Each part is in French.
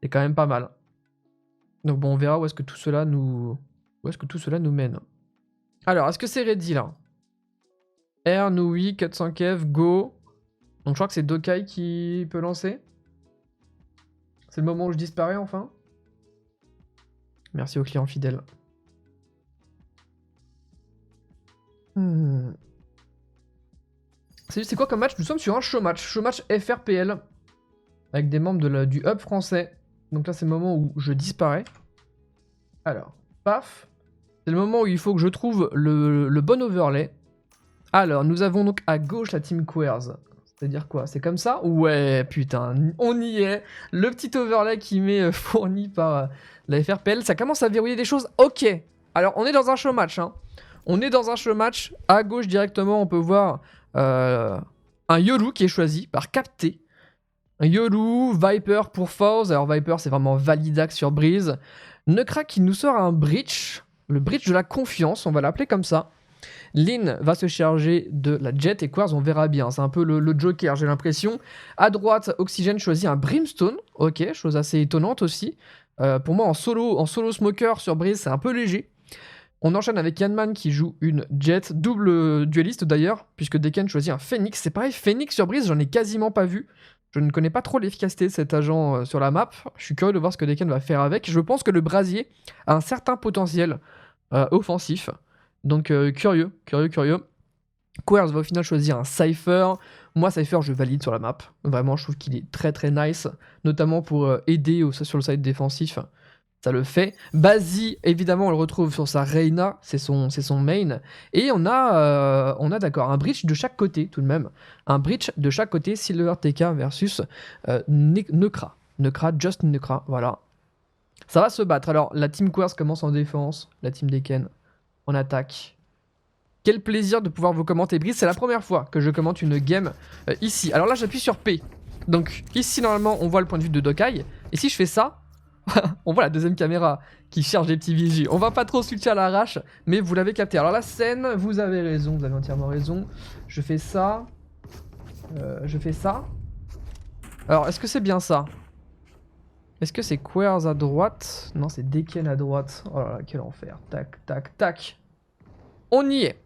C'est quand même pas mal. Donc bon, on verra où est-ce que tout cela nous mène. Alors, est-ce que c'est ready là? R, Noui, 400 Kev, go. Donc je crois que c'est Dokai qui peut lancer. C'est le moment où je disparais enfin. Merci aux clients fidèles. C'est quoi comme match? Nous sommes sur un show match FRPL. Avec des membres du hub français. Donc là c'est le moment où je disparais. Alors, paf. C'est le moment où il faut que je trouve le bon overlay. Alors, nous avons donc à gauche la team Queers. C'est-à-dire quoi? C'est comme ça? Ouais, putain, on y est. Le petit overlay qui m'est fourni par la FRPL, ça commence à verrouiller des choses. Ok. Alors, on est dans un show match. Hein. On est dans un show match. À gauche, directement, on peut voir un Yoru qui est choisi par Capté. Un Yoru, Viper pour Force. Alors, Viper, c'est vraiment Validax sur Breeze. Nekra qui nous sort un Breach. Le Breach de la confiance, on va l'appeler comme ça. Lynn va se charger de la Jet et Quartz, on verra bien. C'est un peu le Joker, j'ai l'impression. À droite, Oxygène choisit un Brimstone. Ok, chose assez étonnante aussi. Pour moi, en solo smoker sur Breeze, c'est un peu léger. On enchaîne avec Yanman qui joue une Jet, double dueliste d'ailleurs, puisque Deken choisit un Phoenix. C'est pareil, Phoenix sur Breeze, j'en ai quasiment pas vu. Je ne connais pas trop l'efficacité de cet agent sur la map. Je suis curieux de voir ce que Deken va faire avec. Je pense que le Brasier a un certain potentiel offensif. Donc curieux. Queers va au final choisir un Cypher. Moi, Cypher, je valide sur la map. Vraiment, je trouve qu'il est très très nice. Notamment pour aider sur le side défensif. Ça le fait. Bazi, évidemment, on le retrouve sur sa Reyna. C'est son main. Et on a d'accord, un breach de chaque côté, tout de même. Un breach de chaque côté. Silver TK versus Nekra. Just Nekra, voilà. Ça va se battre. Alors, la team Queers commence en défense. La team Deken en attaque. Quel plaisir de pouvoir vous commenter Breeze. C'est la première fois que je commente une game ici. Alors là, j'appuie sur P. Donc ici, normalement, on voit le point de vue de Dokai. Et si je fais ça, on voit la deuxième caméra qui cherche des petits visus. On va pas trop switcher à l'arrache, mais vous l'avez capté. Alors la scène, vous avez raison, vous avez entièrement raison. Je fais ça. Je fais ça. Alors, est-ce que c'est bien ça? Est-ce que c'est Queers à droite? Non, c'est Deken à droite. Oh là là, quel enfer. Tac, tac, tac. On y est.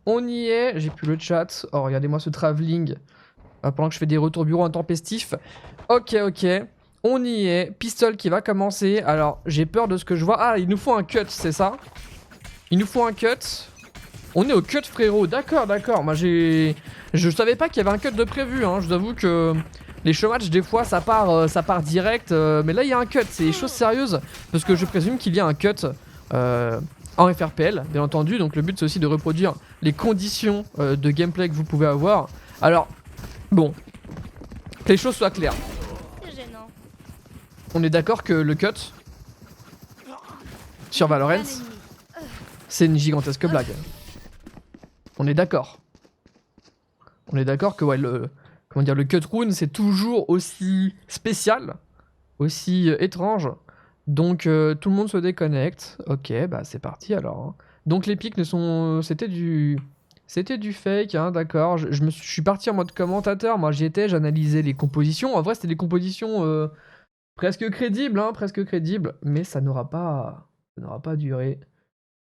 On y est. J'ai plus le chat. Oh, regardez-moi ce travelling. Pendant que je fais des retours bureau intempestifs. Ok. On y est. Pistol qui va commencer. Alors, j'ai peur de ce que je vois. Ah, il nous faut un cut, c'est ça? Il nous faut un cut. On est au cut, frérot. D'accord. Moi, je savais pas qu'il y avait un cut de prévu. Hein. Je vous avoue que les show match, des fois, ça part direct. Mais là, il y a un cut. C'est des choses sérieuses. Parce que je présume qu'il y a un cut en FRPL, bien entendu. Donc, le but, c'est aussi de reproduire les conditions de gameplay que vous pouvez avoir. Alors, bon. Que les choses soient claires. On est d'accord que le cut sur Valorant, c'est une gigantesque blague. On est d'accord. On est d'accord que ouais, le cut rune, c'est toujours aussi spécial, aussi étrange. Donc tout le monde se déconnecte. Ok, bah c'est parti alors. Hein. Donc les pics ne sont... C'était du fake, hein, d'accord. Je suis parti en mode commentateur. Moi j'y étais, j'analysais les compositions. En vrai c'était des compositions presque crédibles, hein, mais ça n'aura pas duré.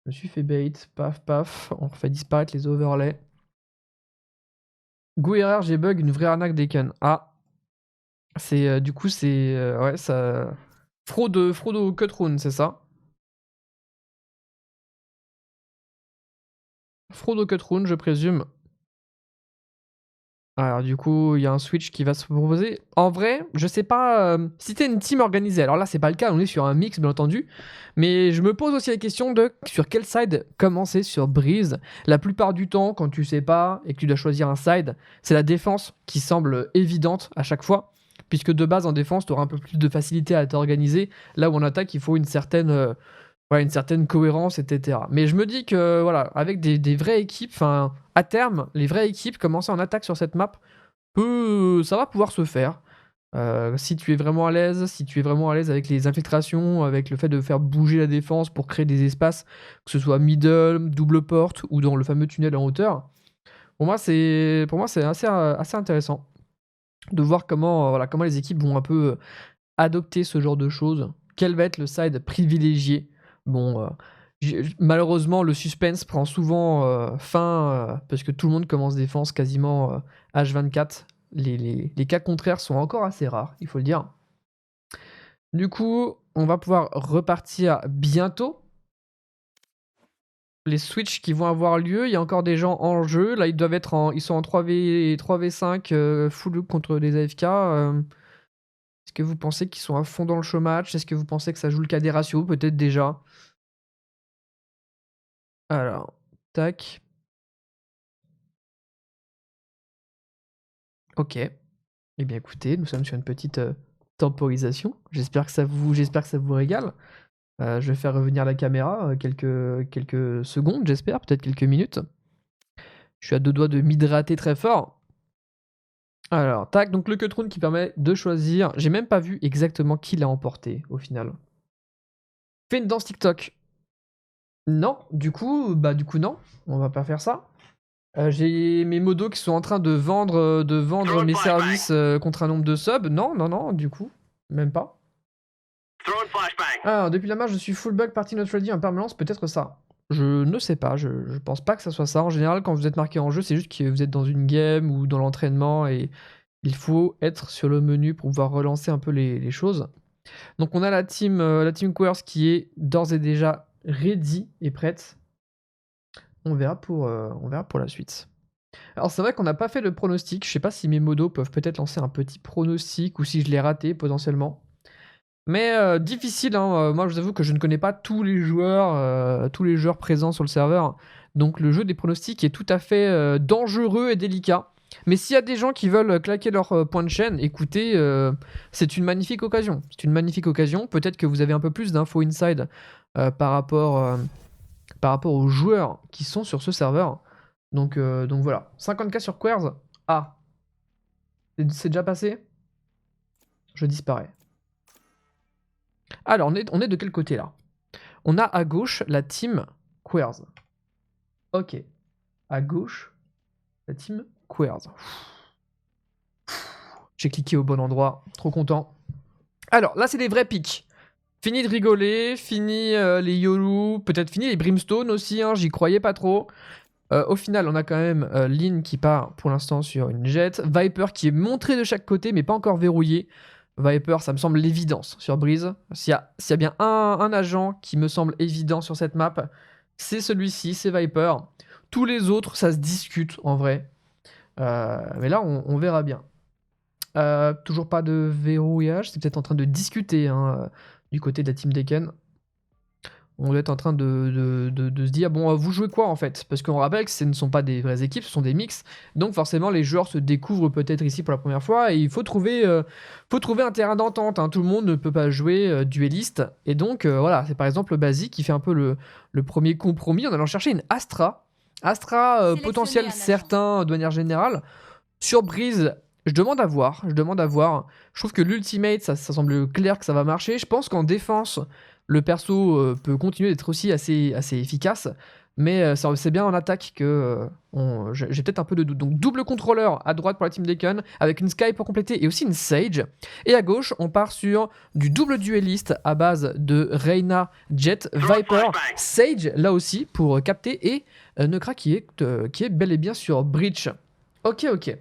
Je me suis fait bait, paf, on refait disparaître les overlays. GoRR, j'ai bug, une vraie arnaque Deken. Ah, c'est du coup c'est ouais ça fraude au cut rune, c'est ça? Fraude au cut rune, je présume. Alors du coup, il y a un switch qui va se proposer. En vrai, je sais pas si t'es une team organisée. Alors là, c'est pas le cas, on est sur un mix, bien entendu. Mais je me pose aussi la question de sur quel side commencer sur Breeze. La plupart du temps, quand tu sais pas et que tu dois choisir un side, c'est la défense qui semble évidente à chaque fois. Puisque de base, en défense, tu auras un peu plus de facilité à t'organiser. Là où en attaque, il faut une certaine cohérence, etc. Mais je me dis que, voilà, avec des vraies équipes, enfin, à terme, les vraies équipes, commencer en attaque sur cette map, ça va pouvoir se faire. Si tu es vraiment à l'aise, avec les infiltrations, avec le fait de faire bouger la défense pour créer des espaces, que ce soit middle, double porte ou dans le fameux tunnel en hauteur. Pour moi, c'est assez intéressant de voir comment les équipes vont un peu adopter ce genre de choses? Quel va être le side privilégié? Bon, malheureusement, le suspense prend souvent fin parce que tout le monde commence défense quasiment H24. Les cas contraires sont encore assez rares, il faut le dire. Du coup, on va pouvoir repartir bientôt. Les switches qui vont avoir lieu, il y a encore des gens en jeu. Là, ils sont en 3v5 full contre des AFK. Est-ce que vous pensez qu'ils sont à fond dans le show match? Est-ce que vous pensez que ça joue le cas des ratios? Peut-être déjà. Alors, tac. Ok. Eh bien écoutez, nous sommes sur une petite temporisation. J'espère que ça vous régale. Je vais faire revenir la caméra quelques secondes, j'espère, peut-être quelques minutes. Je suis à 2 doigts de m'hydrater très fort. Alors, tac, donc le Cutrune qui permet de choisir. J'ai même pas vu exactement qui l'a emporté au final. Fais une danse TikTok. Non, du coup non, on va pas faire ça. J'ai mes modos qui sont en train de vendre mes services contre un nombre de subs. Non, du coup, même pas. Alors, depuis la marche, je suis full bug, party not ready en permanence, peut-être ça. Je ne sais pas, je pense pas que ça soit ça. En général, quand vous êtes marqué en jeu, c'est juste que vous êtes dans une game ou dans l'entraînement et il faut être sur le menu pour pouvoir relancer un peu les choses. Donc on a la team Quers qui est d'ores et déjà ready et prête. On verra pour la suite. Alors c'est vrai qu'on n'a pas fait le pronostic. Je sais pas si mes modos peuvent peut-être lancer un petit pronostic ou si je l'ai raté potentiellement. Mais difficile, hein. Moi je vous avoue que je ne connais pas tous les joueurs présents sur le serveur. Donc le jeu des pronostics est tout à fait dangereux et délicat. Mais s'il y a des gens qui veulent claquer leur point de chaîne, écoutez, c'est une magnifique occasion. C'est une magnifique occasion. Peut-être que vous avez un peu plus d'infos inside par rapport aux joueurs qui sont sur ce serveur. Donc voilà. 50k sur Quers. Ah. C'est déjà passé? Je disparais. Alors, on est de quel côté là? On a à gauche la team Quers. Ok. À gauche, la team Quers. J'ai cliqué au bon endroit. Trop content. Alors, là, c'est des vrais pics. Fini de rigoler, fini les YOLO, peut-être fini les Brimstone aussi, hein, j'y croyais pas trop. Au final, on a quand même Lynn qui part pour l'instant sur une jet. Viper qui est montré de chaque côté, mais pas encore verrouillé. Viper, ça me semble l'évidence sur Breeze. S'il y a bien un agent qui me semble évident sur cette map, c'est celui-ci, c'est Viper. Tous les autres, ça se discute en vrai. Mais là, on verra bien. Toujours pas de verrouillage, c'est peut-être en train de discuter hein, du côté de la team Decken. On doit être en train de se dire, bon, vous jouez quoi en fait? Parce qu'on rappelle que ce ne sont pas des vraies équipes, ce sont des mix. Donc forcément, les joueurs se découvrent peut-être ici pour la première fois et il faut trouver un terrain d'entente. Hein. Tout le monde ne peut pas jouer dueliste. Et donc voilà, c'est par exemple Basic qui fait un peu le premier compromis en allant chercher une Astra. Astra potentiel certain de manière générale. Sur Breeze, je demande à voir. Je trouve que l'ultimate, ça semble clair que ça va marcher. Je pense qu'en défense, le perso peut continuer d'être aussi assez efficace. Mais c'est bien en attaque que j'ai peut-être un peu de doute. Donc double contrôleur à droite pour la team Decken, avec une Sky pour compléter et aussi une Sage. Et à gauche, on part sur du double dueliste à base de Reyna, Jet, Viper, Sage, là aussi, pour capter, et Nekra qui est bel et bien sur Breach. Ok.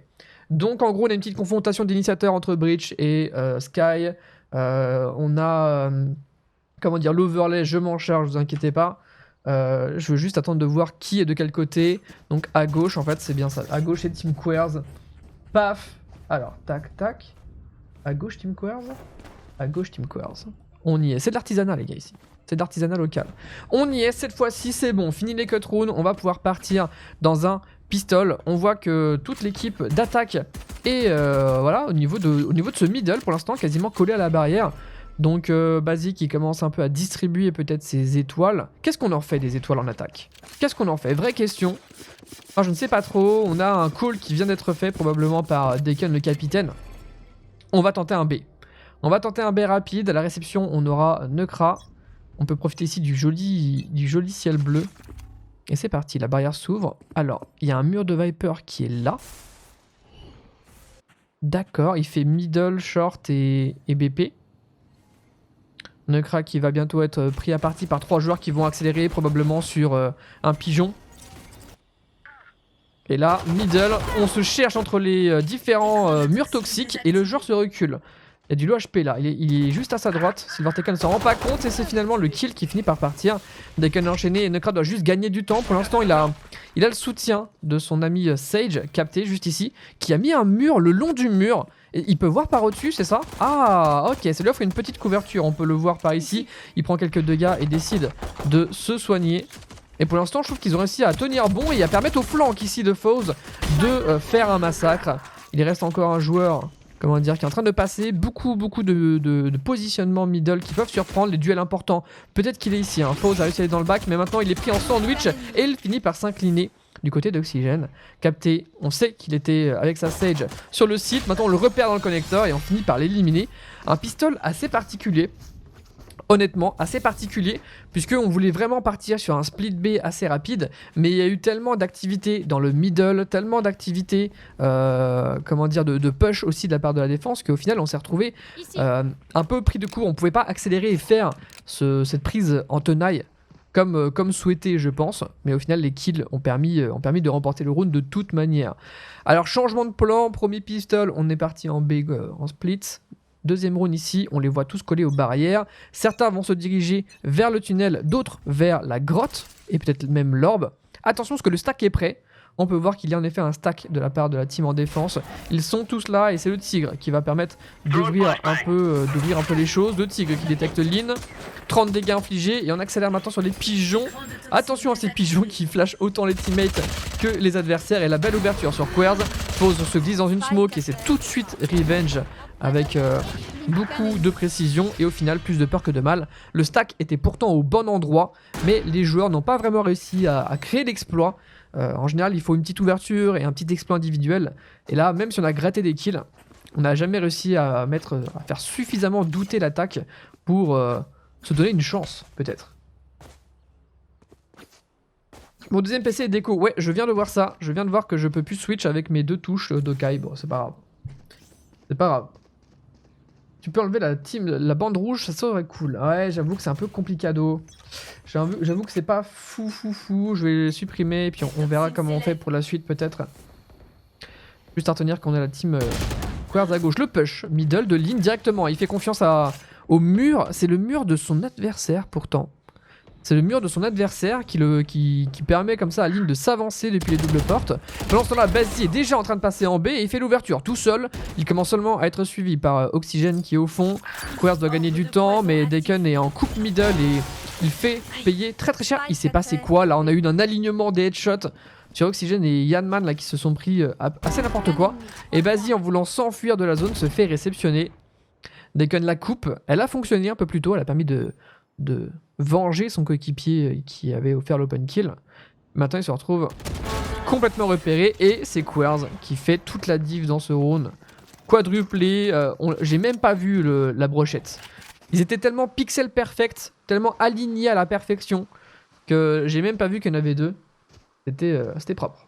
Donc en gros, on a une petite confrontation d'initiateurs entre Breach et Sky. On a... comment dire, l'overlay, je m'en charge, vous inquiétez pas. Je veux juste attendre de voir qui est de quel côté. Donc à gauche, en fait, c'est bien ça. À gauche, c'est Team Quers. Paf. Alors, tac. À gauche, Team Quers. À gauche, Team Quers. On y est. C'est de l'artisanat, les gars, ici. C'est de l'artisanat local. On y est, cette fois-ci, c'est bon. Fini les cut rounds. On va pouvoir partir dans un pistol. On voit que toute l'équipe d'attaque est voilà, au niveau de ce middle, pour l'instant, quasiment collé à la barrière. Donc Basic qui commence un peu à distribuer peut-être ses étoiles. Qu'est-ce qu'on en fait des étoiles en attaque? Qu'est-ce qu'on en fait? Vraie question. Enfin, je ne sais pas trop. On a un call qui vient d'être fait probablement par Decken le capitaine. On va tenter un B. On va tenter un B rapide. À la réception, on aura Nekra. On peut profiter ici du joli ciel bleu. Et c'est parti, la barrière s'ouvre. Alors, il y a un mur de Viper qui est là. D'accord, il fait middle, short et BP. Nekra qui va bientôt être pris à partie par 3 joueurs qui vont accélérer probablement sur un pigeon. Et là, middle, on se cherche entre les différents murs toxiques et le joueur se recule. Il y a du low HP là, il est juste à sa droite. Silvertaken ne s'en rend pas compte et c'est finalement le kill qui finit par partir. Deacon enchaîné et Nekra doit juste gagner du temps. Pour l'instant, il a le soutien de son ami Sage, capté juste ici, qui a mis un mur le long du mur. Et il peut voir par au-dessus, c'est ça? Ah, ok, ça lui offre une petite couverture. On peut le voir par ici. Il prend quelques dégâts et décide de se soigner. Et pour l'instant, je trouve qu'ils ont réussi à tenir bon et à permettre au flanc ici de Foes de faire un massacre. Il reste encore un joueur, comment dire, qui est en train de passer. Beaucoup de positionnements middle qui peuvent surprendre les duels importants. Peut-être qu'il est ici, hein. Foes a réussi à aller dans le back, mais maintenant il est pris en sandwich et il finit par s'incliner du côté d'Oxygène. Capté, on sait qu'il était avec sa Sage sur le site. Maintenant on le repère dans le connecteur et on finit par l'éliminer. Un pistol assez particulier. Honnêtement, assez particulier, puisqu'on voulait vraiment partir sur un split B assez rapide, mais il y a eu tellement d'activités dans le middle, tellement d'activités, comment dire, de push aussi de la part de la défense, qu'au final on s'est retrouvé un peu pris de court. On pouvait pas accélérer et faire cette prise en tenaille comme souhaité, je pense, mais au final les kills ont permis de remporter le round de toute manière. Alors changement de plan, premier pistol, on est parti en B, en split. Deuxième round ici, on les voit tous collés aux barrières. Certains vont se diriger vers le tunnel, d'autres vers la grotte et peut-être même l'orbe. Attention parce que le stack est prêt. On peut voir qu'il y a en effet un stack de la part de la team en défense. Ils sont tous là et c'est le tigre qui va permettre d'ouvrir un peu les choses. Le tigre qui détecte Lynn. 30 dégâts infligés et on accélère maintenant sur les pigeons. Attention à ces pigeons qui flashent autant les teammates que les adversaires. Et la belle ouverture sur Quers. Foes se glisse dans une smoke et c'est tout de suite revenge avec beaucoup de précision et au final plus de peur que de mal. Le stack était pourtant au bon endroit, mais les joueurs n'ont pas vraiment réussi à créer l'exploit. En général, il faut une petite ouverture et un petit exploit individuel. Et là, même si on a gratté des kills, on n'a jamais réussi à faire suffisamment douter l'attaque pour se donner une chance, peut-être. Mon deuxième PC est déco. Ouais, je viens de voir ça. Je viens de voir que je peux plus switch avec mes 2 touches d'Okai. Bon, c'est pas grave. C'est pas grave. Tu peux enlever la bande rouge, ça serait cool. Ouais, j'avoue que c'est un peu complicado. J'avoue que c'est pas fou. Je vais les supprimer et puis on verra comment on fait pour la suite peut-être. Juste à retenir qu'on a la team Quers à gauche. Le push, middle de ligne directement. Il fait confiance au mur. C'est le mur de son adversaire pourtant. C'est le mur de son adversaire qui permet comme ça à Lynn de s'avancer depuis les doubles portes. Pendant ce temps-là, Bazi est déjà en train de passer en B et il fait l'ouverture tout seul. Il commence seulement à être suivi par Oxygène qui est au fond. Quers doit gagner du temps, mais Deacon est en coupe middle et il fait payer très cher. Il s'est passé quoi là? On a eu un alignement des headshots sur Oxygène et Yanman là qui se sont pris assez n'importe quoi. Et Bazi, en voulant s'enfuir de la zone, se fait réceptionner. Deacon la coupe. Elle a fonctionné un peu plus tôt. Elle a permis de venger son coéquipier qui avait offert l'open kill. Maintenant il se retrouve complètement repéré et c'est Quers qui fait toute la div dans ce round. Quadruplé, j'ai même pas vu la brochette. Ils étaient tellement pixel perfect, tellement alignés à la perfection que j'ai même pas vu qu'il y en avait 2. C'était propre.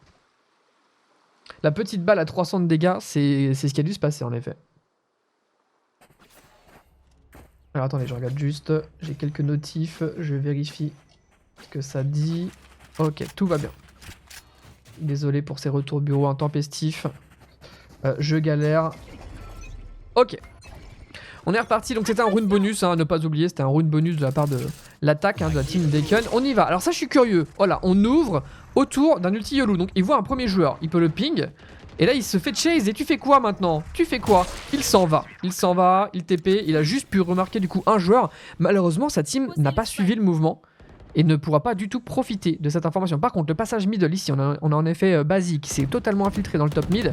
La petite balle à 300 de dégâts, c'est ce qui a dû se passer en effet. Alors attendez, je regarde juste, j'ai quelques notifs, je vérifie ce que ça dit. Ok, tout va bien. Désolé pour ces retours bureau intempestifs. Je galère. Ok. On est reparti, donc c'était un round bonus, hein, ne pas oublier, c'était un round bonus de la part de l'attaque de la team Deacon. On y va, alors ça je suis curieux. Voilà, on ouvre autour d'un ulti YOLO, donc il voit un premier joueur, il peut le ping. Et là il se fait chase et tu fais quoi maintenant? Tu fais quoi? Il s'en va, il TP, il a juste pu remarquer du coup un joueur. Malheureusement sa team n'a pas suivi le mouvement et ne pourra pas du tout profiter de cette information. Par contre le passage middle ici, on a en effet Bazi qui s'est totalement infiltré dans le top mid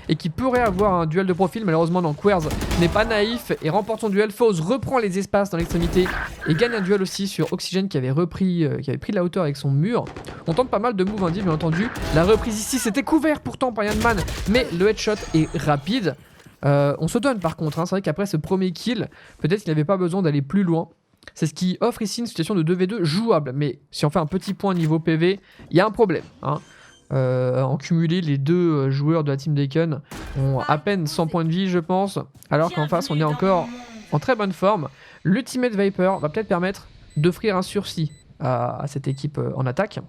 et qui pourrait avoir un duel de profil. Malheureusement non, Quers n'est pas naïf et remporte son duel. Foes reprend les espaces dans l'extrémité et gagne un duel aussi sur Oxygène qui avait pris de la hauteur avec son mur. On tente pas mal de moves indies bien entendu. La reprise ici c'était couvert pourtant par Yanman, mais le headshot est rapide. On se donne par contre, hein. C'est vrai qu'après ce premier kill, peut-être qu'il n'avait pas besoin d'aller plus loin. C'est ce qui offre ici une situation de 2v2 jouable. Mais si on fait un petit point niveau PV, il y a un problème, hein. En cumulé, les 2 joueurs de la team Deacon ont à peine 100 points de vie, je pense. Alors qu'en face, on est encore en très bonne forme. L'Ultimate Viper va peut-être permettre d'offrir un sursis à cette équipe en attaque.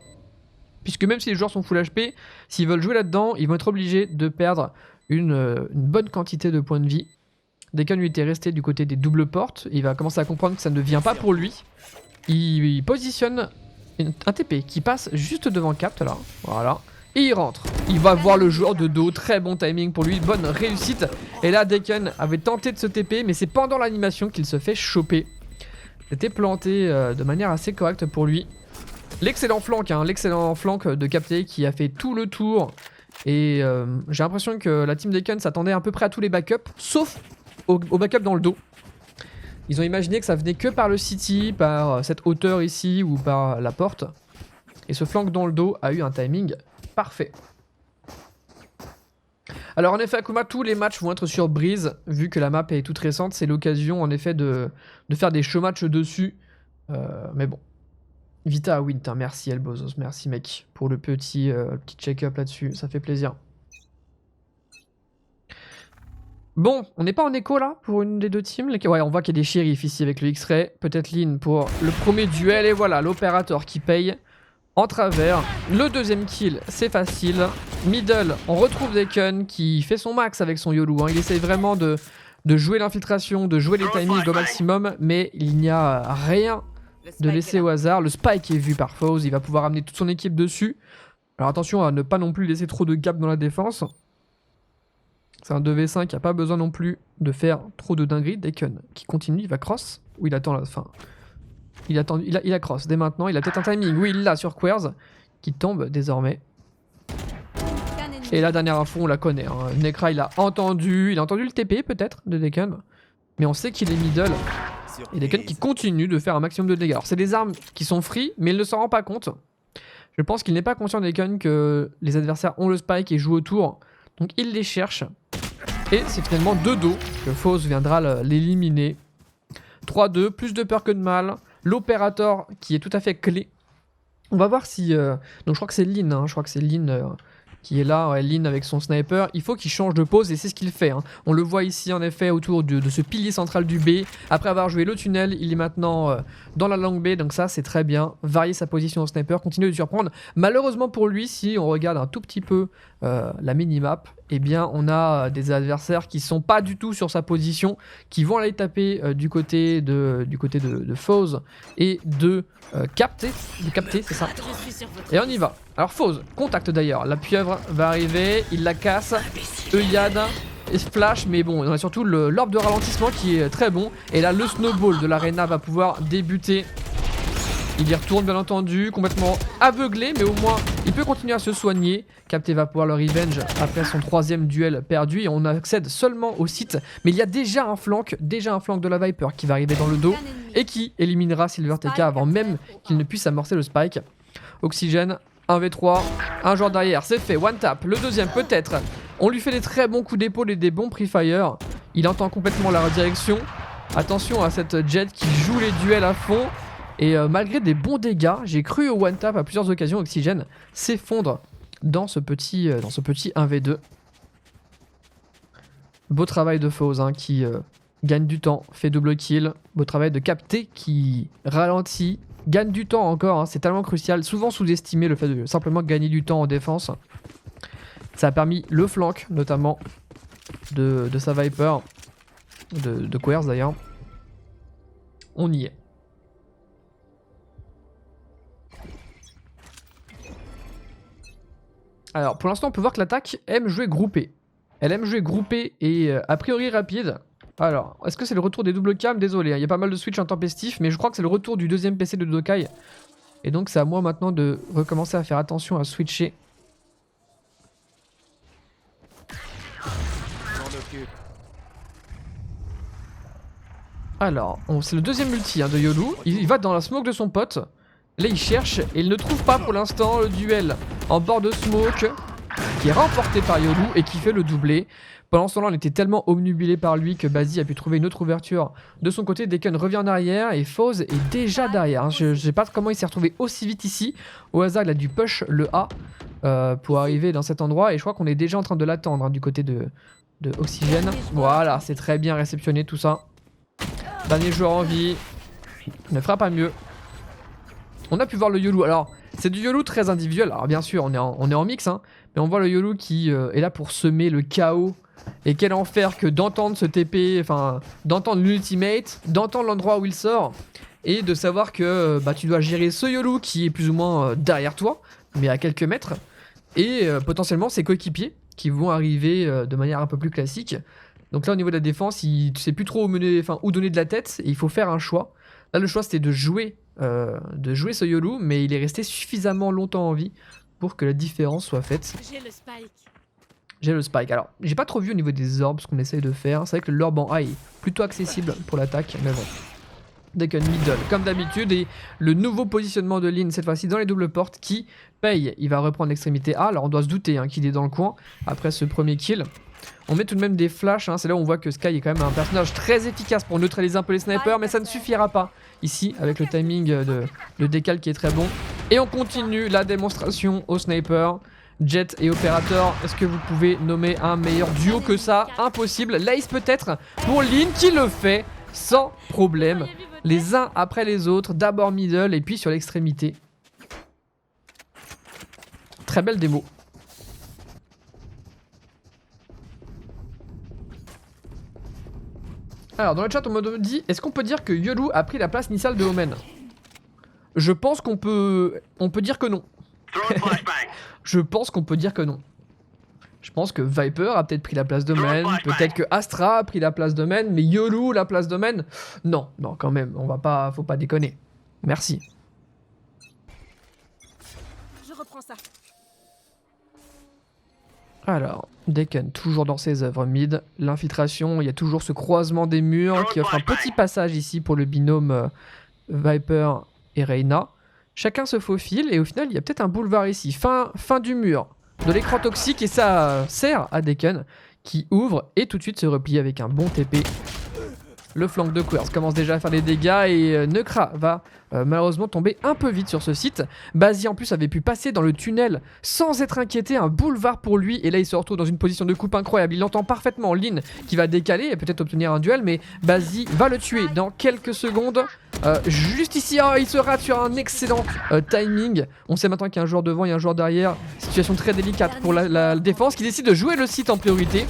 Puisque même si les joueurs sont full HP, s'ils veulent jouer là-dedans, ils vont être obligés de perdre une bonne quantité de points de vie. Deacon lui était resté du côté des doubles portes. Il va commencer à comprendre que ça ne vient pas pour lui. Il positionne un TP qui passe juste devant Capt là. Voilà. Et il rentre. Il va voir le joueur de dos. Très bon timing pour lui. Bonne réussite. Et là, Deacon avait tenté de se TP, mais c'est pendant l'animation qu'il se fait choper. C'était planté de manière assez correcte pour lui. L'excellent flank de Capté qui a fait tout le tour. Et j'ai l'impression que la team Deacon s'attendait à peu près à tous les backups, sauf au backup dans le dos. Ils ont imaginé que ça venait que par le city, par cette hauteur ici ou par la porte. Et ce flank dans le dos a eu un timing parfait. Alors en effet Akuma, tous les matchs vont être sur Breeze, vu que la map est toute récente, c'est l'occasion en effet de faire des show matchs dessus. Mais bon. Vita à win, merci Elbozos, merci mec pour le petit check-up là-dessus, ça fait plaisir. Bon, on n'est pas en écho là pour une des deux teams. Ouais, on voit qu'il y a des shérifs ici avec le X-Ray. Peut-être Lynn pour le premier duel. Et voilà, l'opérateur qui paye en travers. Le deuxième kill, c'est facile. Middle, on retrouve Deacon qui fait son max avec son YOLO. Hein. Il essaye vraiment de jouer l'infiltration, de jouer les timings au maximum. Mais il n'y a rien de laisser au hasard. Le spike est vu par Foz. Il va pouvoir amener toute son équipe dessus. Alors attention à ne pas non plus laisser trop de gap dans la défense. C'est un 2v5, il n'y a pas besoin non plus de faire trop de dingueries. Deacon qui continue, il va cross. Ou il attend la fin. Il a cross dès maintenant, il a peut-être un timing. Oui, il l'a sur Quers qui tombe désormais. Et la dernière info, on la connaît. Hein. Nekra, il a entendu le TP peut-être de Deacon. Mais on sait qu'il est middle. Et Deacon qui continue de faire un maximum de dégâts. Alors c'est des armes qui sont free, mais il ne s'en rend pas compte. Je pense qu'il n'est pas conscient Deacon que les adversaires ont le spike et jouent autour. Donc il les cherche. Et c'est finalement de dos que Foz viendra l'éliminer. 3-2, plus de peur que de mal. L'opérateur qui est tout à fait clé. On va voir si... Donc je crois que c'est Lynn, hein, je crois que c'est Lynn qui est là, ouais, Lynn avec son sniper. Il faut qu'il change de pose et c'est ce qu'il fait. Hein. On le voit ici en effet autour de ce pilier central du B. Après avoir joué le tunnel, il est maintenant dans la langue B. Donc ça c'est très bien. Varier sa position au sniper, continuer de surprendre. Malheureusement pour lui, si on regarde un tout petit peu la minimap, eh bien on a des adversaires qui sont pas du tout sur sa position, qui vont aller taper du côté de Foz et de Capté, c'est ça. Et on y va. Alors Foz, contact d'ailleurs, la pieuvre va arriver, il la casse, Œillade et Splash, mais bon, on a surtout l'orbe de ralentissement qui est très bon. Et là le snowball de l'arena va pouvoir débuter. Il y retourne bien entendu, complètement aveuglé, mais au moins il peut continuer à se soigner. Capté va pouvoir le revenge après son troisième duel perdu et on accède seulement au site. Mais il y a déjà un flank de la Viper qui va arriver dans le dos et qui éliminera SilverTK avant même qu'il ne puisse amorcer le spike. Oxygène, 1v3, un joueur derrière, c'est fait, one tap, le deuxième peut-être. On lui fait des très bons coups d'épaule et des bons pre-fire. Il entend complètement la redirection. Attention à cette Jet qui joue les duels à fond. Et malgré des bons dégâts, j'ai cru au one tap à plusieurs occasions. Oxygène s'effondre dans ce petit 1v2. Beau travail de Foz hein, qui gagne du temps, fait double kill. Beau travail de Capté qui ralentit, gagne du temps encore. Hein, c'est tellement crucial, souvent sous-estimé le fait de simplement gagner du temps en défense. Ça a permis le flank notamment de sa Viper, de Quers d'ailleurs. On y est. Alors pour l'instant on peut voir que l'attaque aime jouer groupé. Elle aime jouer groupé et a priori rapide. Alors, est-ce que c'est le retour des double cam? Désolé, il y a pas mal de switch intempestifs, mais je crois que c'est le retour du deuxième PC de Dokai. Et donc c'est à moi maintenant de recommencer à faire attention à switcher. Alors, c'est le deuxième multi hein, de YOLO. Il va dans la smoke de son pote. Là il cherche et il ne trouve pas pour l'instant le duel en bord de smoke qui est remporté par YOLO et qui fait le doublé. Pendant ce temps-là, on était tellement omnubilé par lui que Bazi a pu trouver une autre ouverture de son côté. Deacon revient en arrière et Foz est déjà derrière. Je ne sais pas comment il s'est retrouvé aussi vite ici. Au hasard, il a dû push le A pour arriver dans cet endroit et je crois qu'on est déjà en train de l'attendre hein, du côté de Oxygène. Voilà, c'est très bien réceptionné tout ça. Dernier joueur en vie. Ne fera pas mieux. On a pu voir le YOLO. Alors, c'est du YOLO très individuel. Alors, bien sûr, on est en mix, hein, mais on voit le YOLO qui est là pour semer le chaos. Et quel enfer que d'entendre ce TP, enfin, d'entendre l'ultimate, d'entendre l'endroit où il sort, et de savoir que tu dois gérer ce YOLO qui est plus ou moins derrière toi, mais à quelques mètres, et potentiellement ses coéquipiers qui vont arriver de manière un peu plus classique. Donc là, au niveau de la défense, tu sais plus trop où donner de la tête, et il faut faire un choix. Là, le choix, c'était de jouer ce YOLO, mais il est resté suffisamment longtemps en vie pour que la différence soit faite. J'ai le spike. Alors, j'ai pas trop vu au niveau des orbes ce qu'on essaye de faire. C'est vrai que l'orbe en A est plutôt accessible pour l'attaque, mais bon. Deacon middle, comme d'habitude, et le nouveau positionnement de Lyn, cette fois-ci dans les doubles portes, qui paye. Il va reprendre l'extrémité A. Alors, on doit se douter qu'il est dans le coin après ce premier kill. On met tout de même des flashs, c'est là où on voit que Skye est quand même un personnage très efficace pour neutraliser un peu les snipers, mais ça ne suffira pas ici avec le timing de décal qui est très bon. Et on continue la démonstration au sniper. Jet et Opérateur, est-ce que vous pouvez nommer un meilleur duo que ça? Impossible. Lace peut-être pour Lyn qui le fait sans problème. Les uns après les autres, d'abord middle et puis sur l'extrémité. Très belle démo. Alors dans le chat on me dit, est-ce qu'on peut dire que YOLO a pris la place initiale de Omen? Je pense qu'on peut dire que non. Je pense qu'on peut dire que non. Je pense que Viper a peut-être pris la place de Men, peut-être que Astra a pris la place de Men, mais YOLO la place de Men, non, non quand même, faut pas déconner. Merci. Je reprends ça. Alors, Deacon toujours dans ses œuvres mid, l'infiltration, il y a toujours ce croisement des murs qui offre un petit passage ici pour le binôme Viper et Reyna. Chacun se faufile et au final il y a peut-être un boulevard ici, fin du mur de l'écran toxique et ça sert à Deacon qui ouvre et tout de suite se replie avec un bon TP. Le flank de Quers commence déjà à faire des dégâts et Nekra va malheureusement tomber un peu vite sur ce site. Bazi en plus avait pu passer dans le tunnel sans être inquiété, un boulevard pour lui et là il se retrouve dans une position de coupe incroyable. Il entend parfaitement Lyn qui va décaler et peut-être obtenir un duel, mais Bazi va le tuer dans quelques secondes. Juste ici, il se rate sur un excellent timing. On sait maintenant qu'il y a un joueur devant et un joueur derrière. Situation très délicate pour la défense qui décide de jouer le site en priorité.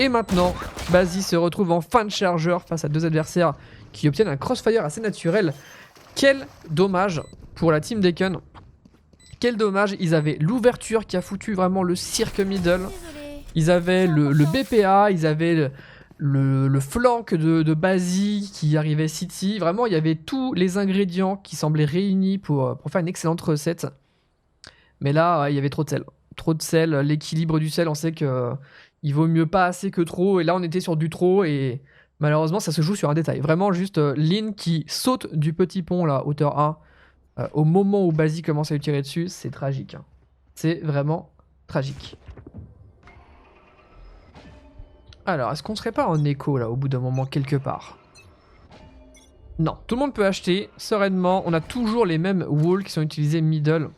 Et maintenant, Bazi se retrouve en fin de chargeur face à deux adversaires qui obtiennent un crossfire assez naturel. Quel dommage pour la team Deacon. Quel dommage, ils avaient l'ouverture qui a foutu vraiment le cirque middle. Ils avaient le BPA, ils avaient le flank de Bazi qui arrivait city. Vraiment, il y avait tous les ingrédients qui semblaient réunis pour faire une excellente recette. Mais là, il y avait trop de sel. Trop de sel, l'équilibre du sel, on sait que il vaut mieux pas assez que trop. Et là, on était sur du trop et malheureusement, ça se joue sur un détail. Vraiment, juste Lyn qui saute du petit pont, là, hauteur 1, au moment où Bazi commence à lui tirer dessus, c'est tragique. C'est vraiment tragique. Alors, est-ce qu'on serait pas en écho, là, au bout d'un moment, quelque part? Non, tout le monde peut acheter, sereinement. On a toujours les mêmes walls qui sont utilisés middle.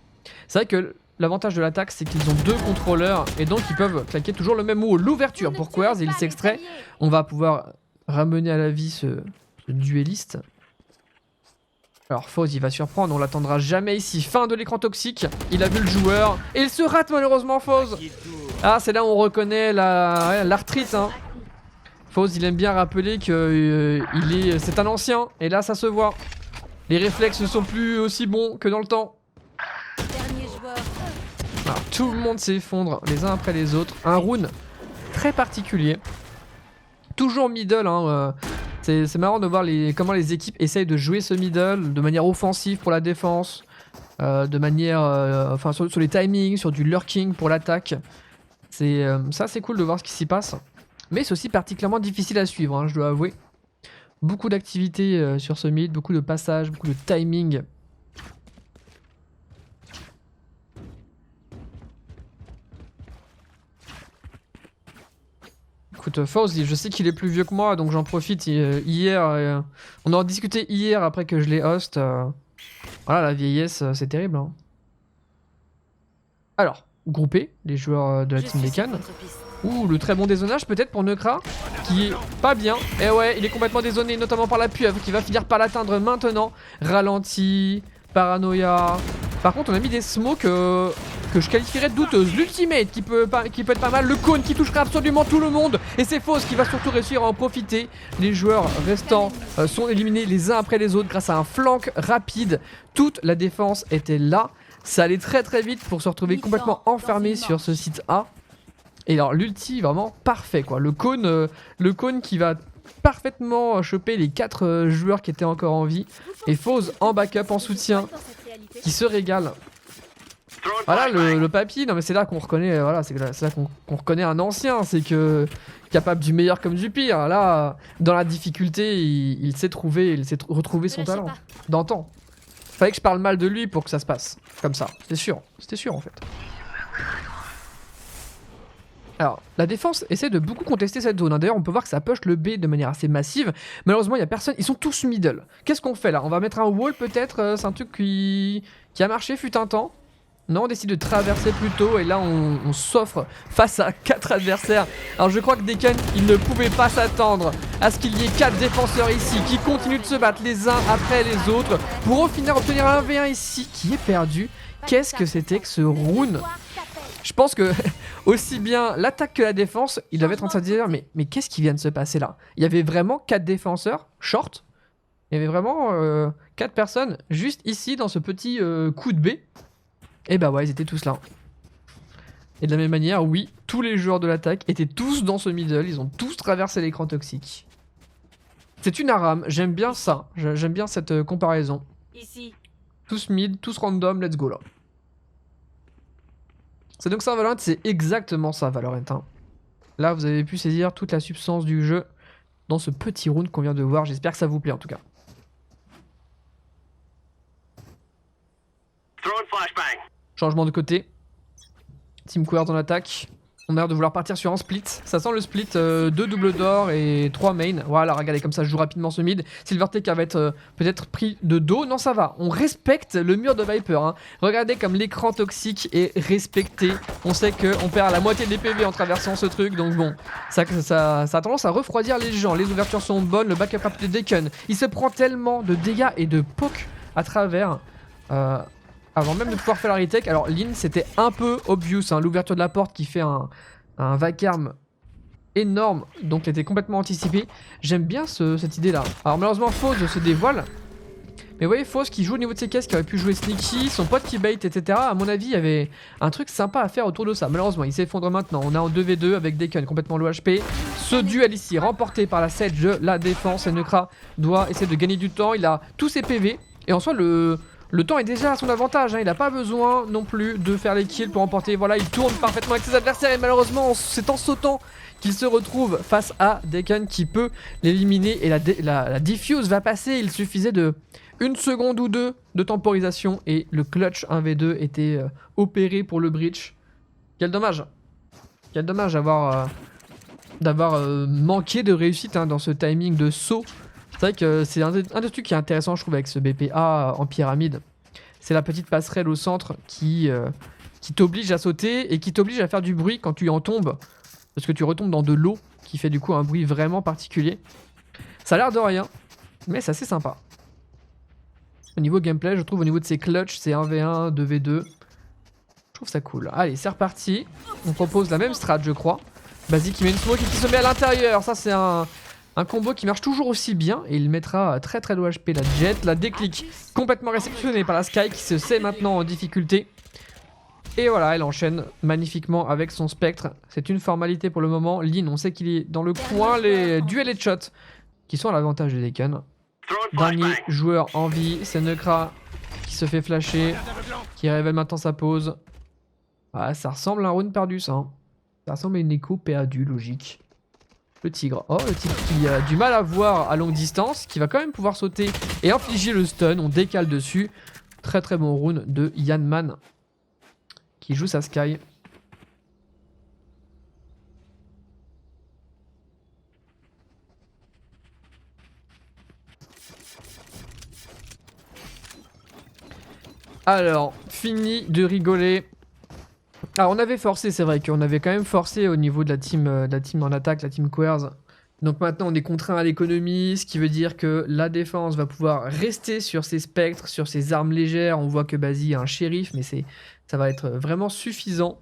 C'est vrai que l'avantage de l'attaque, c'est qu'ils ont deux contrôleurs et donc ils peuvent claquer toujours le même wall. L'ouverture pour Quers, il s'extrait. On va pouvoir ramener à la vie ce duelliste. Alors Foz, il va surprendre, on l'attendra jamais ici. Fin de l'écran toxique, il a vu le joueur et il se rate malheureusement Foz. Ah, c'est là où on reconnaît l'arthrite. Foz, il aime bien rappeler que c'est un ancien et là ça se voit. Les réflexes ne sont plus aussi bons que dans le temps. Alors, tout le monde s'effondre les uns après les autres. Un rune très particulier. Toujours middle. C'est marrant de voir comment les équipes essayent de jouer ce middle de manière offensive pour la défense. De manière. Sur les timings, sur du lurking pour l'attaque. C'est assez cool de voir ce qui s'y passe. Mais c'est aussi particulièrement difficile à suivre, je dois avouer. Beaucoup d'activités sur ce mid, beaucoup de passages, beaucoup de timing. Écoute, Fauzi, je sais qu'il est plus vieux que moi, donc j'en profite. Hier, on en discutait hier après que je l'ai host. Voilà, la vieillesse, c'est terrible. Alors, grouper les joueurs de la team Deacon. Ouh, le très bon dézonage peut-être pour Nekra, qui est pas bien. Et ouais, il est complètement dézoné, notamment par la pieuvre, qui va finir par l'atteindre maintenant. Ralenti, paranoïa. Par contre, on a mis des smokes que je qualifierais de douteuses. L'ultimate qui peut être pas mal. Le cône qui touchera absolument tout le monde. Et c'est Fausse qui va surtout réussir à en profiter. Les joueurs restants sont éliminés les uns après les autres grâce à un flank rapide. Toute la défense était là. Ça allait très très vite pour se retrouver complètement enfermé sur ce site A. Et alors l'ulti vraiment parfait quoi. Le cône qui va parfaitement choper les 4 joueurs qui étaient encore en vie. Et Fauze en backup, en soutien, qui se régale. Voilà le papy, non mais c'est là qu'on reconnaît, voilà, c'est là qu'on reconnaît un ancien, c'est que capable du meilleur comme du pire. Là, dans la difficulté, il s'est retrouvé son talent d'antan. Fallait que je parle mal de lui pour que ça se passe comme ça, c'était sûr en fait. Alors, la défense essaie de beaucoup contester cette zone. D'ailleurs, on peut voir que ça push le B de manière assez massive. Malheureusement, il n'y a personne. Ils sont tous middle. Qu'est-ce qu'on fait là? On va mettre un wall peut-être. C'est un truc qui a marché fut un temps. Non, on décide de traverser plutôt. Et là, on s'offre face à 4 adversaires. Alors, je crois que Deacon, il ne pouvait pas s'attendre à ce qu'il y ait 4 défenseurs ici qui continuent de se battre les uns après les autres pour au final obtenir un 1v1 ici qui est perdu. Qu'est-ce que c'était que ce rune? Je pense que aussi bien l'attaque que la défense, il devait être en train de dire mais qu'est-ce qui vient de se passer là? Il y avait vraiment 4 défenseurs, short. Il y avait vraiment 4 personnes juste ici dans ce petit coup de B. Et bah ouais, ils étaient tous là. Et de la même manière, oui, tous les joueurs de l'attaque étaient tous dans ce middle. Ils ont tous traversé l'écran toxique. C'est une ARAM, j'aime bien ça. J'aime bien cette comparaison. Ici. Tous mid, tous random, let's go là. C'est donc ça Valorant, c'est exactement ça Valorant. Hein. Là, vous avez pu saisir toute la substance du jeu dans ce petit round qu'on vient de voir. J'espère que ça vous plaît en tout cas. Changement de côté. Team Queer en attaque. On a l'air de vouloir partir sur un split. Ça sent le split 2 double door et 3 main. Voilà, regardez comme ça je joue rapidement ce mid. Silvertech va être peut-être pris de dos. Non, ça va. On respecte le mur de Viper. Hein. Regardez comme l'écran toxique est respecté. On sait qu'on perd la moitié des PV en traversant ce truc. Donc bon, ça a tendance à refroidir les gens. Les ouvertures sont bonnes. Le backup up de Deacon. Il se prend tellement de dégâts et de poke à travers... avant même de pouvoir faire la retake. Alors Lynn c'était un peu obvious, hein, l'ouverture de la porte qui fait un vacarme énorme, donc il était complètement anticipé. J'aime bien cette idée là. Alors malheureusement Fauze se dévoile. Mais vous voyez Fauze qui joue au niveau de ses caisses, qui aurait pu jouer sneaky, son pote qui bait, etc. À mon avis il y avait un truc sympa à faire autour de ça. Malheureusement il s'effondre maintenant. On est en 2v2 avec Deacon complètement low HP. Ce duel ici remporté par la Sage de la défense. Et Nekra doit essayer de gagner du temps. Il a tous ses PV. Et en soi le temps est déjà à son avantage, hein. Il n'a pas besoin non plus de faire les kills pour emporter. Voilà, il tourne parfaitement avec ses adversaires et malheureusement, c'est en sautant qu'il se retrouve face à Deacon qui peut l'éliminer. Et la diffuse va passer, il suffisait de 1 seconde ou 2 de temporisation et le clutch 1v2 était opéré pour le breach. Quel dommage. Quel dommage d'avoir manqué de réussite hein, dans ce timing de saut. C'est vrai que c'est un des trucs qui est intéressant je trouve avec ce BPA en pyramide. C'est la petite passerelle au centre qui t'oblige à sauter et qui t'oblige à faire du bruit quand tu en tombes. Parce que tu retombes dans de l'eau qui fait du coup un bruit vraiment particulier. Ça a l'air de rien, mais c'est assez sympa. Au niveau gameplay, je trouve au niveau de ses clutches, c'est 1v1, 2v2. Je trouve ça cool. Allez, c'est reparti. On propose la même strat je crois. Basique qui met une smoke et qui se met à l'intérieur. Ça c'est un combo qui marche toujours aussi bien et il mettra très très low HP la Jet, la déclic complètement réceptionnée par la Sky qui se sait maintenant en difficulté. Et voilà, elle enchaîne magnifiquement avec son spectre. C'est une formalité pour le moment. Lynn, on sait qu'il est dans le coin, les duels et shots qui sont à l'avantage de Deacon. Dernier joueur en vie, c'est Nekra qui se fait flasher, qui révèle maintenant sa pause. Ah, ça ressemble à un round perdu ça. Hein. Ça ressemble à une écho PADU logique. Le tigre. Oh, le tigre qui a du mal à voir à longue distance, qui va quand même pouvoir sauter et infliger le stun. On décale dessus. Très très bon rune de Yanman qui joue sa Sky. Alors, fini de rigoler. Alors on avait forcé, c'est vrai qu'on avait quand même forcé au niveau de la team en attaque, la team Quers. Donc maintenant on est contraint à l'économie, ce qui veut dire que la défense va pouvoir rester sur ses spectres, sur ses armes légères. On voit que Bazi a un shérif, mais ça va être vraiment suffisant.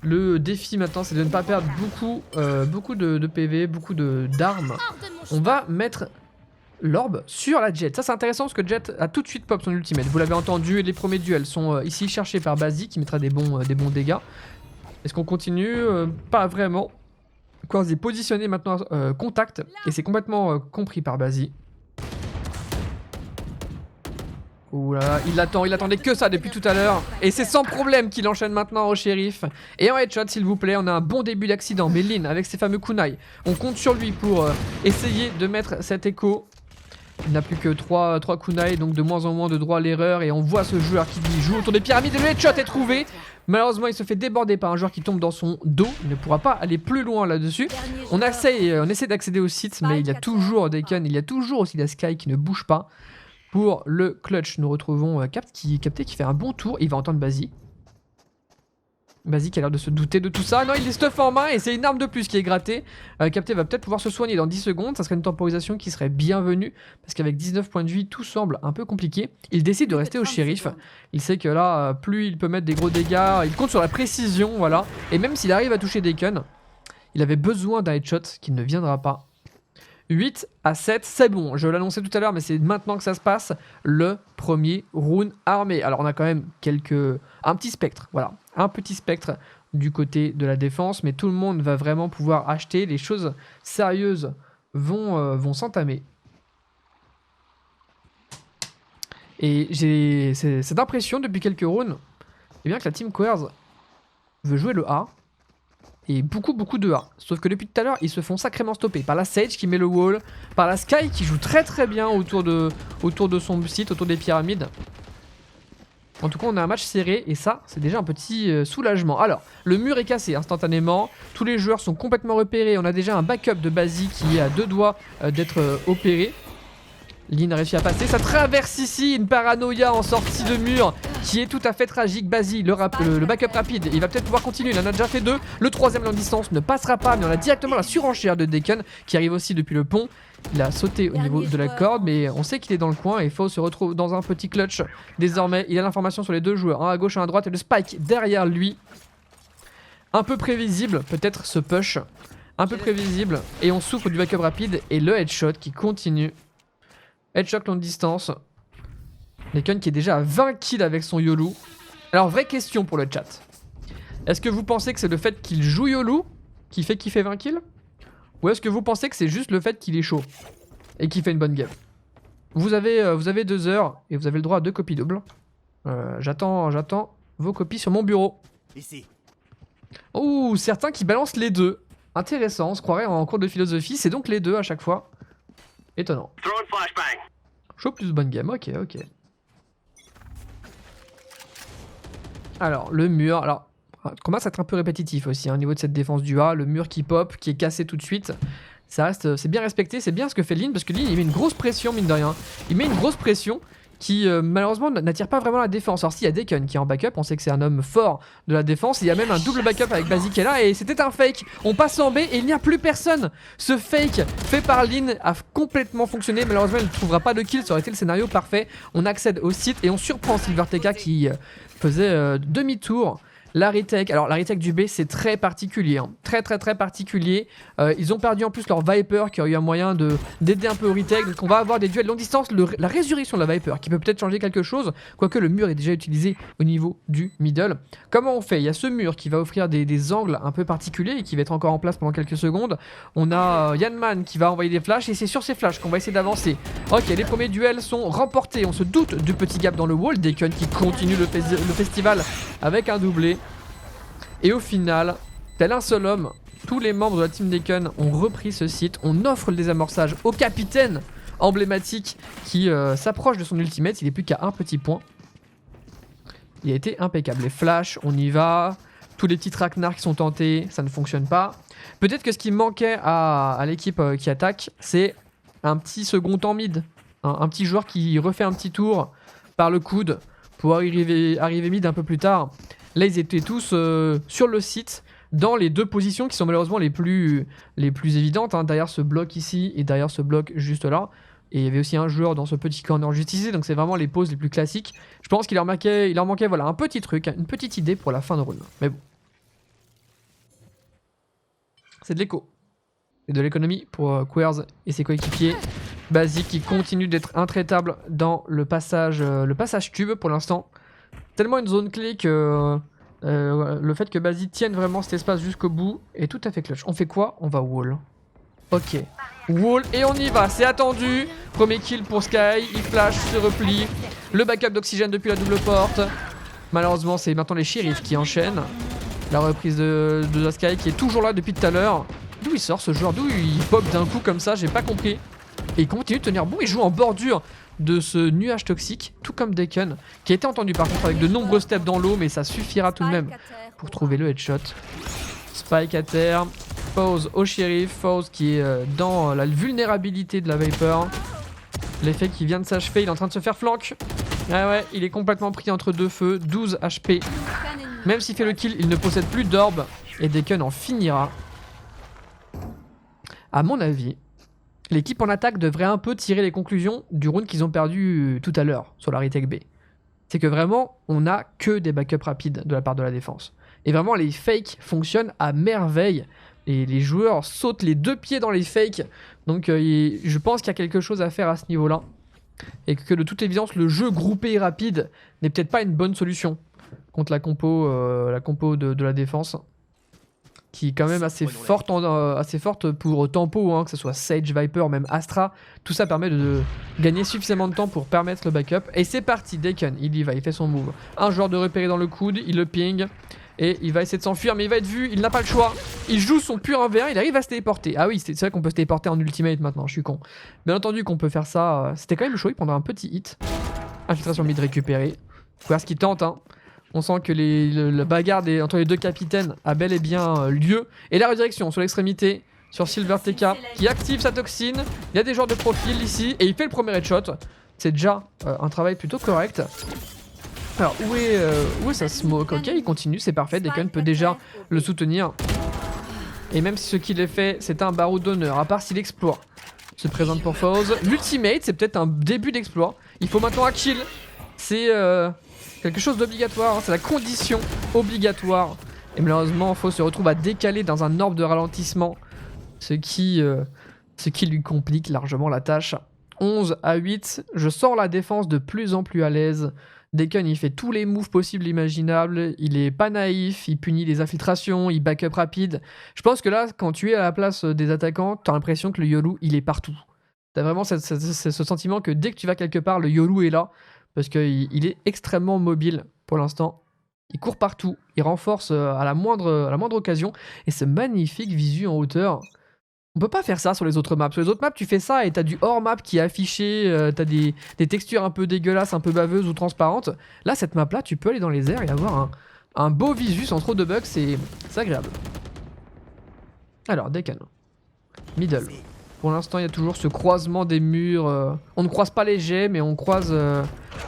Le défi maintenant c'est de ne pas perdre beaucoup de PV, beaucoup d'armes. On va mettre l'orbe sur la Jet. Ça c'est intéressant parce que Jet a tout de suite pop son ultimate. Vous l'avez entendu, les premiers duels sont ici cherchés par Bazi qui mettra des bons dégâts. Est-ce qu'on continue? Pas vraiment. Quers est positionné maintenant contact et c'est complètement compris par Bazi. Ouh là là, il attendait que ça depuis tout à l'heure. Et c'est sans problème qu'il enchaîne maintenant au shérif. Et en headshot s'il vous plaît, on a un bon début d'accident. Mais Lin avec ses fameux kunai, on compte sur lui pour essayer de mettre cet écho. Il n'a plus que 3 kunai, donc de moins en moins de droit à l'erreur. Et on voit ce joueur qui joue autour des pyramides et le headshot est trouvé. Malheureusement il se fait déborder par un joueur qui tombe dans son dos. Il ne pourra pas aller plus loin là-dessus. On essaie d'accéder au site, mais il y a toujours des guns, il y a toujours aussi la Sky qui ne bouge pas. Pour le clutch, nous retrouvons Capté qui fait un bon tour. Il va entendre Bazi. Bazi qui a l'air de se douter de tout ça. Non, il est stuff en main et c'est une arme de plus qui est grattée. Capté va peut-être pouvoir se soigner dans 10 secondes. Ça serait une temporisation qui serait bienvenue. Parce qu'avec 19 points de vie, tout semble un peu compliqué. Il décide de rester au shérif. Il sait que là, plus il peut mettre des gros dégâts. Il compte sur la précision, voilà. Et même s'il arrive à toucher des guns, il avait besoin d'un headshot qui ne viendra pas. 8 à 7, c'est bon, je l'annonçais tout à l'heure mais c'est maintenant que ça se passe, le premier round armé. Alors on a quand même un petit spectre, voilà, un petit spectre du côté de la défense, mais tout le monde va vraiment pouvoir acheter, les choses sérieuses vont s'entamer. Et j'ai cette impression depuis quelques rounds, eh bien que la team Quers veut jouer le A. Et beaucoup de A. Sauf que depuis tout à l'heure, ils se font sacrément stopper par la Sage qui met le wall, par la Sky qui joue très bien autour de son site, autour des pyramides. En tout cas, on a un match serré et ça, c'est déjà un petit soulagement. Alors, le mur est cassé instantanément. Tous les joueurs sont complètement repérés. On a déjà un backup de Bazi qui est à 2 doigts d'être opéré. Lin a réussi à passer, ça traverse ici une paranoïa en sortie de mur qui est tout à fait tragique. Bazi, le backup rapide, il va peut-être pouvoir continuer, il en a déjà fait 2. Le troisième longue distance ne passera pas, mais on a directement la surenchère de Deacon qui arrive aussi depuis le pont. Il a sauté au niveau de la corde, mais on sait qu'il est dans le coin et il faut se retrouver dans un petit clutch. Désormais, il a l'information sur les 2 joueurs, un à gauche, un à droite et le spike derrière lui. Un peu prévisible, peut-être ce push. Un peu prévisible, et on souffre du backup rapide et le headshot qui continue. Headshot longue distance. Deacon qui est déjà à 20 kills avec son YOLO. Alors vraie question pour le chat. Est-ce que vous pensez que c'est le fait qu'il joue YOLO qui fait qu'il fait 20 kills? Ou est-ce que vous pensez que c'est juste le fait qu'il est chaud et qu'il fait une bonne game? Vous avez 2 heures et vous avez le droit à 2 copies doubles. J'attends vos copies sur mon bureau. Ici. Ouh, certains qui balancent les 2. Intéressant, on se croirait en cours de philosophie. C'est donc les 2 à chaque fois. Étonnant. Chaud plus bonne game, ok. Alors, le mur, alors, commence à être un peu répétitif aussi, au niveau de cette défense du A, le mur qui pop, qui est cassé tout de suite. Ça reste, c'est bien respecté, c'est bien ce que fait Lin, parce que Lin, il met une grosse pression, mine de rien. Il met une grosse pression qui, malheureusement, n'attire pas vraiment la défense. Alors, s'il y a Deacon qui est en backup, on sait que c'est un homme fort de la défense. Il y a même un double backup avec Bazi qui est là, et c'était un fake. On passe en B, et il n'y a plus personne. Ce fake fait par Lin a complètement fonctionné. Malheureusement, il ne trouvera pas de kill, ça aurait été le scénario parfait. On accède au site, et on surprend SilverTK qui faisait demi-tour. La retake, alors la retake du B c'est très particulier, hein. Très particulier. Ils ont perdu en plus leur Viper qui a eu un moyen d'aider un peu au retake. Donc on va avoir des duels longue distance, la résurrection de la Viper qui peut peut-être changer quelque chose. Quoique le mur est déjà utilisé au niveau du middle. Comment on fait? Il y a ce mur qui va offrir des angles un peu particuliers et qui va être encore en place pendant quelques secondes. On a Yanman qui va envoyer des flashs et c'est sur ces flashs qu'on va essayer d'avancer. Ok, les premiers duels sont remportés. On se doute du petit gap dans le wall. Deacon qui continue le festival avec un doublé. Et au final, tel un seul homme, tous les membres de la team Deacon ont repris ce site. On offre le désamorçage au capitaine emblématique qui s'approche de son ultimate. Il n'est plus qu'à un petit point. Il a été impeccable. Les flashs, on y va. Tous les petits traquenards qui sont tentés, ça ne fonctionne pas. Peut-être que ce qui manquait à l'équipe qui attaque, c'est un petit second temps mid. Un petit joueur qui refait un petit tour par le coude pour arriver mid un peu plus tard. Là, ils étaient tous sur le site, dans les deux positions qui sont malheureusement les plus évidentes, hein, derrière ce bloc ici et derrière ce bloc juste là. Et il y avait aussi un joueur dans ce petit corner juste ici, donc c'est vraiment les poses les plus classiques. Je pense qu'il leur manquait voilà, un petit truc, une petite idée pour la fin de run. Mais bon. C'est de l'écho. Et de l'économie pour Queers et ses coéquipiers. Basique qui continue d'être intraitable dans le passage tube pour l'instant. Tellement une zone clé que le fait que Basique tienne vraiment cet espace jusqu'au bout est tout à fait clutch. On fait quoi? On va wall. Ok. Wall et on y va, c'est attendu. Premier kill pour Sky, il flash, se replie. Le backup d'oxygène depuis la double porte. Malheureusement, c'est maintenant les shérifs qui enchaînent. La reprise de la Sky qui est toujours là depuis tout à l'heure. D'où il sort ce joueur? D'où il pop d'un coup comme ça? J'ai pas compris. Et il continue de tenir bon, il joue en bordure de ce nuage toxique, tout comme Deacon, qui a été entendu par contre avec de nombreux steps dans l'eau, mais ça suffira tout de même pour trouver le headshot. Spike à terre. Pause au shérif, Pause qui est dans la vulnérabilité de la Viper. L'effet qui vient de s'achever, il est en train de se faire flank. Ah ouais, il est complètement pris entre deux feux, 12 HP. Même s'il fait le kill, il ne possède plus d'orbe et Deacon en finira. À mon avis, l'équipe en attaque devrait un peu tirer les conclusions du round qu'ils ont perdu tout à l'heure sur la retake B. C'est que vraiment, on n'a que des backups rapides de la part de la défense. Et vraiment, les fakes fonctionnent à merveille. Et les joueurs sautent les deux pieds dans les fakes. Donc je pense qu'il y a quelque chose à faire à ce niveau-là. Et que de toute évidence, le jeu groupé et rapide n'est peut-être pas une bonne solution contre la compo de la défense. Qui est quand même assez forte pour tempo, hein, que ce soit Sage, Viper, même Astra. Tout ça permet de gagner suffisamment de temps pour permettre le backup. Et c'est parti, Deacon, il y va, il fait son move. Un joueur de repéré dans le coude, il le ping. Et il va essayer de s'enfuir, mais il va être vu, il n'a pas le choix. Il joue son pur 1v1, il arrive à se téléporter. Ah oui, c'est vrai qu'on peut se téléporter en ultimate maintenant, je suis con. Bien entendu qu'on peut faire ça. C'était quand même chaud, il prendra un petit hit. Infiltration mid récupérée. Voir ce qu'il tente, hein. On sent que la bagarre entre les deux capitaines a bel et bien lieu. Et la redirection sur l'extrémité, sur Silver TK, qui active sa toxine. Il y a des joueurs de profil ici, et il fait le premier headshot. C'est déjà un travail plutôt correct. Alors, où est sa smoke? Ok, il continue, c'est parfait. Deacon peut déjà le soutenir. Et même si ce qu'il est fait, c'est un barreau d'honneur, à part si l'exploit se présente pour Fouz. L'ultimate, c'est peut-être un début d'exploit. Il faut maintenant un kill. C'est quelque chose d'obligatoire, hein. C'est la condition obligatoire. Et malheureusement, Fouz se retrouve à décaler dans un orbe de ralentissement. Ce qui lui complique largement la tâche. 11-8, je sors la défense de plus en plus à l'aise. Deacon, il fait tous les moves possibles et imaginables, il est pas naïf, il punit les infiltrations, il back up rapide. Je pense que là, quand tu es à la place des attaquants, t'as l'impression que le YOLO, il est partout. T'as vraiment ce sentiment que dès que tu vas quelque part, le YOLO est là, parce qu'il est extrêmement mobile pour l'instant. Il court partout, il renforce à la moindre occasion, et ce magnifique visu en hauteur. On peut pas faire ça sur les autres maps. Sur les autres maps, tu fais ça et t'as du hors-map qui est affiché, t'as des textures un peu dégueulasses, un peu baveuses ou transparentes. Là, cette map-là, tu peux aller dans les airs et avoir un beau visu sans trop de bugs, c'est agréable. Alors, Deacon. Middle. Pour l'instant, il y a toujours ce croisement des murs. On ne croise pas les jets, mais on croise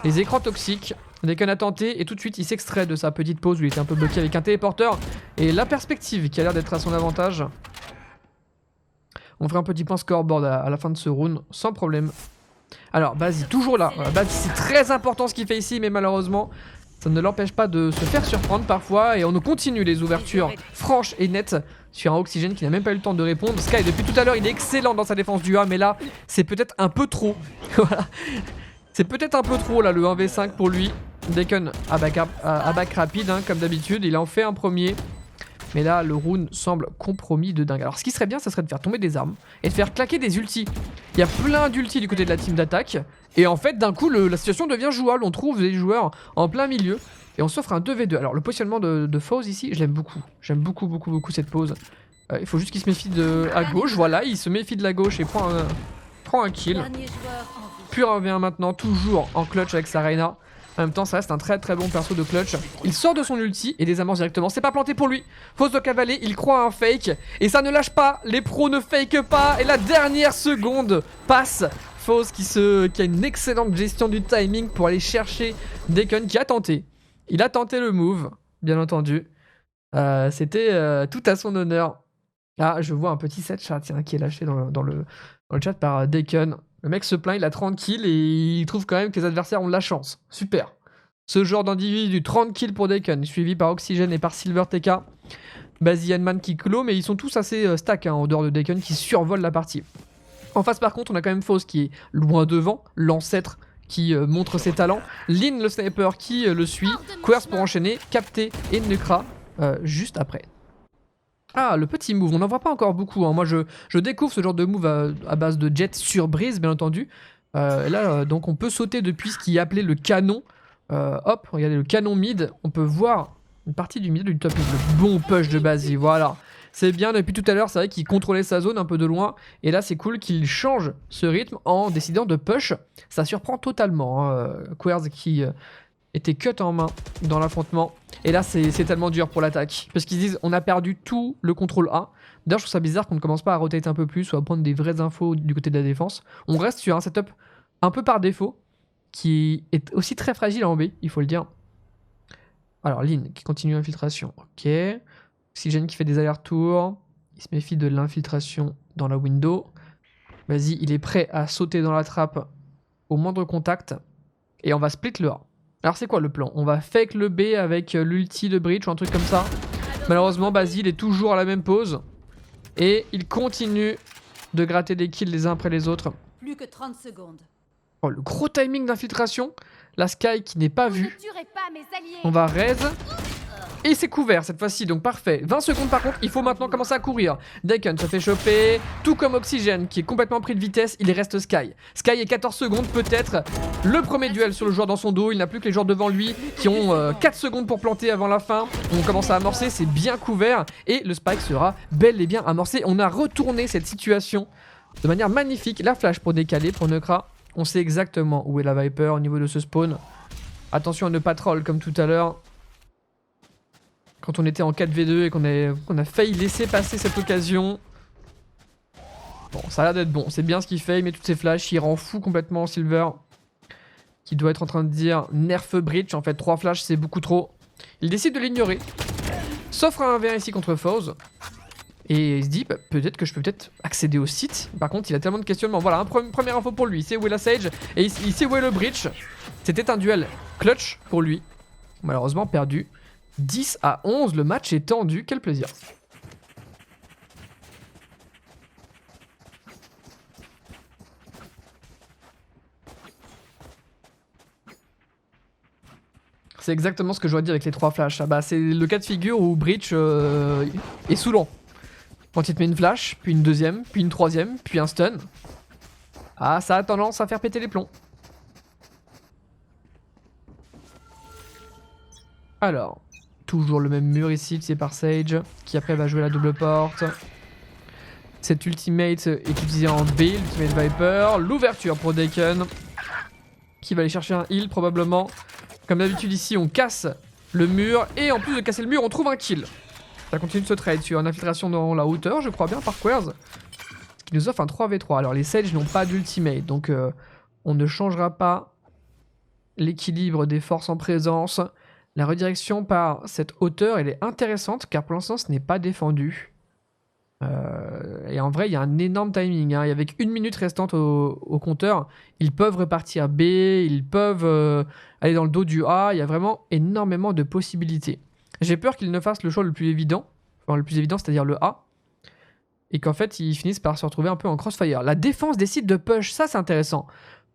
les écrans toxiques. Deacon a tenté et tout de suite, il s'extrait de sa petite pause où il était un peu bloqué avec un téléporteur. Et la perspective qui a l'air d'être à son avantage. On fera un petit point scoreboard à la fin de ce round, sans problème. Alors, Bazi, toujours là. Voilà, Bazi, c'est très important ce qu'il fait ici, mais malheureusement, ça ne l'empêche pas de se faire surprendre parfois. Et on continue les ouvertures franches et nettes sur un Oxygène qui n'a même pas eu le temps de répondre. Sky, depuis tout à l'heure, il est excellent dans sa défense du A, mais là, c'est peut-être un peu trop. Voilà. C'est peut-être un peu trop, là, le 1v5 pour lui. Deacon à back rapide, hein, comme d'habitude. Il en fait un premier. Mais là, le round semble compromis de dingue. Alors, ce qui serait bien, ça serait de faire tomber des armes et de faire claquer des ultis. Il y a plein d'ultis du côté de la team d'attaque. Et en fait, d'un coup, la situation devient jouable. On trouve des joueurs en plein milieu. Et on s'offre un 2v2. Alors, le positionnement de Fouz ici, je l'aime beaucoup. J'aime beaucoup, beaucoup, beaucoup cette pose. Il faut juste qu'il se méfie à gauche. Voilà, il se méfie de la gauche et prend un kill. Pur 1v1 maintenant, toujours en clutch avec sa Reyna. En même temps, ça reste un très très bon perso de clutch. Il sort de son ulti et désamorce directement. C'est pas planté pour lui. Fouz de cavaler, il croit à un fake. Et ça ne lâche pas. Les pros ne fake pas. Et la dernière seconde passe. Fouz qui a une excellente gestion du timing pour aller chercher Deacon qui a tenté. Il a tenté le move. bien entendu. C'était tout à son honneur. Ah, je vois un petit set chat tiens, qui est lâché dans le chat par Daken. Le mec se plaint, il a 30 kills et il trouve quand même que les adversaires ont de la chance. Super. Ce genre d'individu, 30 kills pour Daken, suivi par Oxygène et par Silver TK. Bazianman qui clôt, mais ils sont tous assez stack hein, en dehors de Daken qui survolent la partie. En face par contre, on a quand même Faust qui est loin devant, l'ancêtre qui montre ses talents, Lin le sniper qui le suit, Quers pour enchaîner, Capté et Nukra juste après. Ah, le petit move, on n'en voit pas encore beaucoup. Hein. Moi, je découvre ce genre de move à base de jet sur brise, bien entendu. Là, donc, on peut sauter depuis ce qui est appelé le canon. Hop, regardez le canon mid. On peut voir une partie du milieu du top mid. Le bon push de Bazi, voilà. C'est bien, depuis tout à l'heure, c'est vrai qu'il contrôlait sa zone un peu de loin. Et là, c'est cool qu'il change ce rythme en décidant de push. Ça surprend totalement. Hein. Quers qui était cut en main dans l'affrontement. Et là, c'est tellement dur pour l'attaque. Parce qu'ils disent, on a perdu tout le contrôle A. D'ailleurs, je trouve ça bizarre qu'on ne commence pas à rotate un peu plus ou à prendre des vraies infos du côté de la défense. On reste sur un setup un peu par défaut, qui est aussi très fragile en B, il faut le dire. Alors, Lin qui continue l'infiltration. Ok. Oxygène qui fait des allers-retours. Il se méfie de l'infiltration dans la window. Vas-y, il est prêt à sauter dans la trappe au moindre contact. Et on va split le A. Alors c'est quoi le plan? On va fake le B avec l'ulti de Breach ou un truc comme ça. Malheureusement, Basile est toujours à la même pose. Et il continue de gratter des kills les uns après les autres. Plus que 30 secondes. Oh, le gros timing d'infiltration. La Sky qui n'est pas vue. On va raise. Et c'est couvert cette fois-ci, donc parfait. 20 secondes par contre, il faut maintenant commencer à courir. Daken se fait choper, tout comme Oxygène qui est complètement pris de vitesse, il reste Sky. Sky est 14 secondes, peut-être le premier duel sur le joueur dans son dos. Il n'a plus que les joueurs devant lui qui ont 4 secondes pour planter avant la fin. On commence à amorcer, c'est bien couvert. Et le spike sera bel et bien amorcé. On a retourné cette situation de manière magnifique. La flash pour décaler, pour Nukra. On sait exactement où est la Viper au niveau de ce spawn. Attention à ne pas troll comme tout à l'heure. Quand on était en 4v2 et qu'on a failli laisser passer cette occasion. Bon, ça a l'air d'être bon. C'est bien ce qu'il fait. Il met toutes ses flashs. Il rend fou complètement Silver. Qui doit être en train de dire nerf Breach. En fait, 3 flashs, c'est beaucoup trop. Il décide de l'ignorer. S'offre un 1v1 ici contre Fouz. Et il se dit, bah, peut-être que je peux peut-être accéder au site. Par contre, il a tellement de questionnements. Voilà, première info pour lui. Il sait où est la Sage. Et il sait où est le Breach. C'était un duel clutch pour lui. Malheureusement, perdu. 10 à 11, le match est tendu, quel plaisir. C'est exactement ce que je dois dire avec les 3 flashs. Ah bah, c'est le cas de figure où Breach est saoulant. Quand il te met une flash, puis une deuxième, puis une troisième, puis un stun. Ah, ça a tendance à faire péter les plombs. Alors... Toujours le même mur ici, c'est par Sage, qui après va jouer la double porte. Cette ultimate est utilisée en B, l'ultimate Viper. L'ouverture pour Daken, qui va aller chercher un heal probablement. Comme d'habitude ici, on casse le mur. Et en plus de casser le mur, on trouve un kill. Ça continue de se trade sur une infiltration dans la hauteur, je crois bien, par Quers. Ce qui nous offre un 3v3. Alors les Sage n'ont pas d'ultimate, donc on ne changera pas l'équilibre des forces en présence. La redirection par cette hauteur, elle est intéressante car pour l'instant, ce n'est pas défendu. Et en vrai, il y a un énorme timing. Hein. Et avec 1 minute restante au compteur, ils peuvent repartir B, ils peuvent aller dans le dos du A. Il y a vraiment énormément de possibilités. J'ai peur qu'ils ne fassent le choix le plus évident. Enfin, le plus évident, c'est-à-dire le A. Et qu'en fait, ils finissent par se retrouver un peu en crossfire. La défense décide de push, ça c'est intéressant.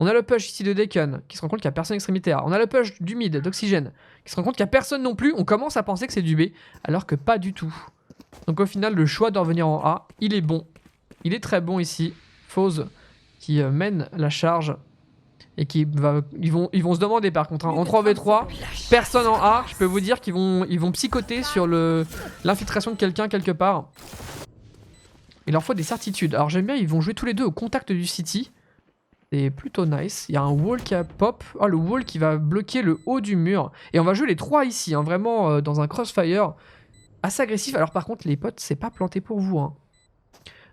On a le push ici de Daken, qui se rend compte qu'il n'y a personne extrémité A. On a le push du mid, d'Oxygène, qui se rend compte qu'il n'y a personne non plus. On commence à penser que c'est du B, alors que pas du tout. Donc au final, le choix de revenir en A, il est bon. Il est très bon ici. Fouz qui mène la charge. Et qui va... Ils vont se demander par contre, hein, en 3v3, personne en A. Je peux vous dire qu'ils vont psychoter sur l'infiltration de quelqu'un quelque part. Il leur faut des certitudes. Alors j'aime bien, ils vont jouer tous les deux au contact du city. C'est plutôt nice. Il y a un wall qui a pop. Oh, le wall qui va bloquer le haut du mur. Et on va jouer les 3 ici, hein, vraiment dans un crossfire assez agressif. Alors par contre, les potes, c'est pas planté pour vous. Hein.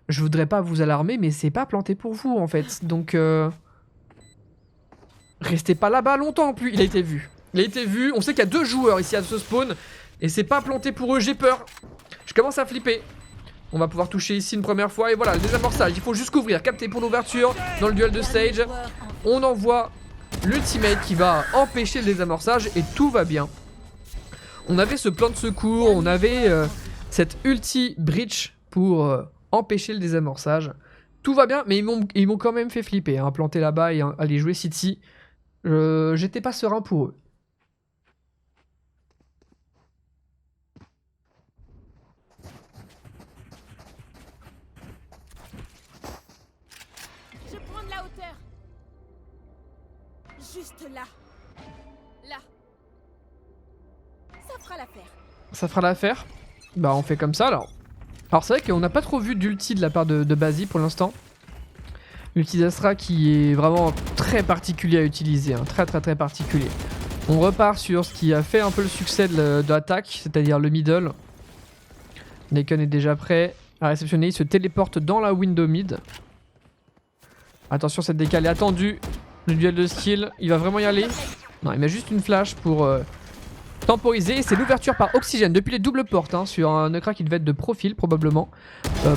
Je voudrais pas vous alarmer, mais c'est pas planté pour vous en fait. Donc, restez pas là-bas longtemps en plus. Il a été vu. Il a été vu. On sait qu'il y a 2 joueurs ici à ce spawn. Et c'est pas planté pour eux, j'ai peur. Je commence à flipper. On va pouvoir toucher ici une première fois. Et voilà, le désamorçage. Il faut juste couvrir. Capter pour l'ouverture. Dans le duel de stage. On envoie l'ultimate qui va empêcher le désamorçage. Et tout va bien. On avait ce plan de secours. On avait cette ulti breach pour empêcher le désamorçage. Tout va bien. Mais ils m'ont quand même fait flipper. Hein, planter là-bas et aller jouer City. J'étais pas serein pour eux. Juste là. Là. Ça fera l'affaire. Ça fera l'affaire. Bah on fait comme ça alors. Alors c'est vrai qu'on n'a pas trop vu d'ulti de la part de Basi pour l'instant. L'ulti d'Astra qui est vraiment très particulier à utiliser. Hein. Très particulier. On repart sur ce qui a fait un peu le succès de l'attaque, c'est-à-dire le middle. Nekon est déjà prêt à réceptionner. Il se téléporte dans la window mid. Attention, cette décale est attendue. Le duel de skill, il va vraiment y aller. Non, il met juste une flash pour temporiser. C'est l'ouverture par Oxygène depuis les doubles portes hein, sur un Nekra qui devait être de profil probablement.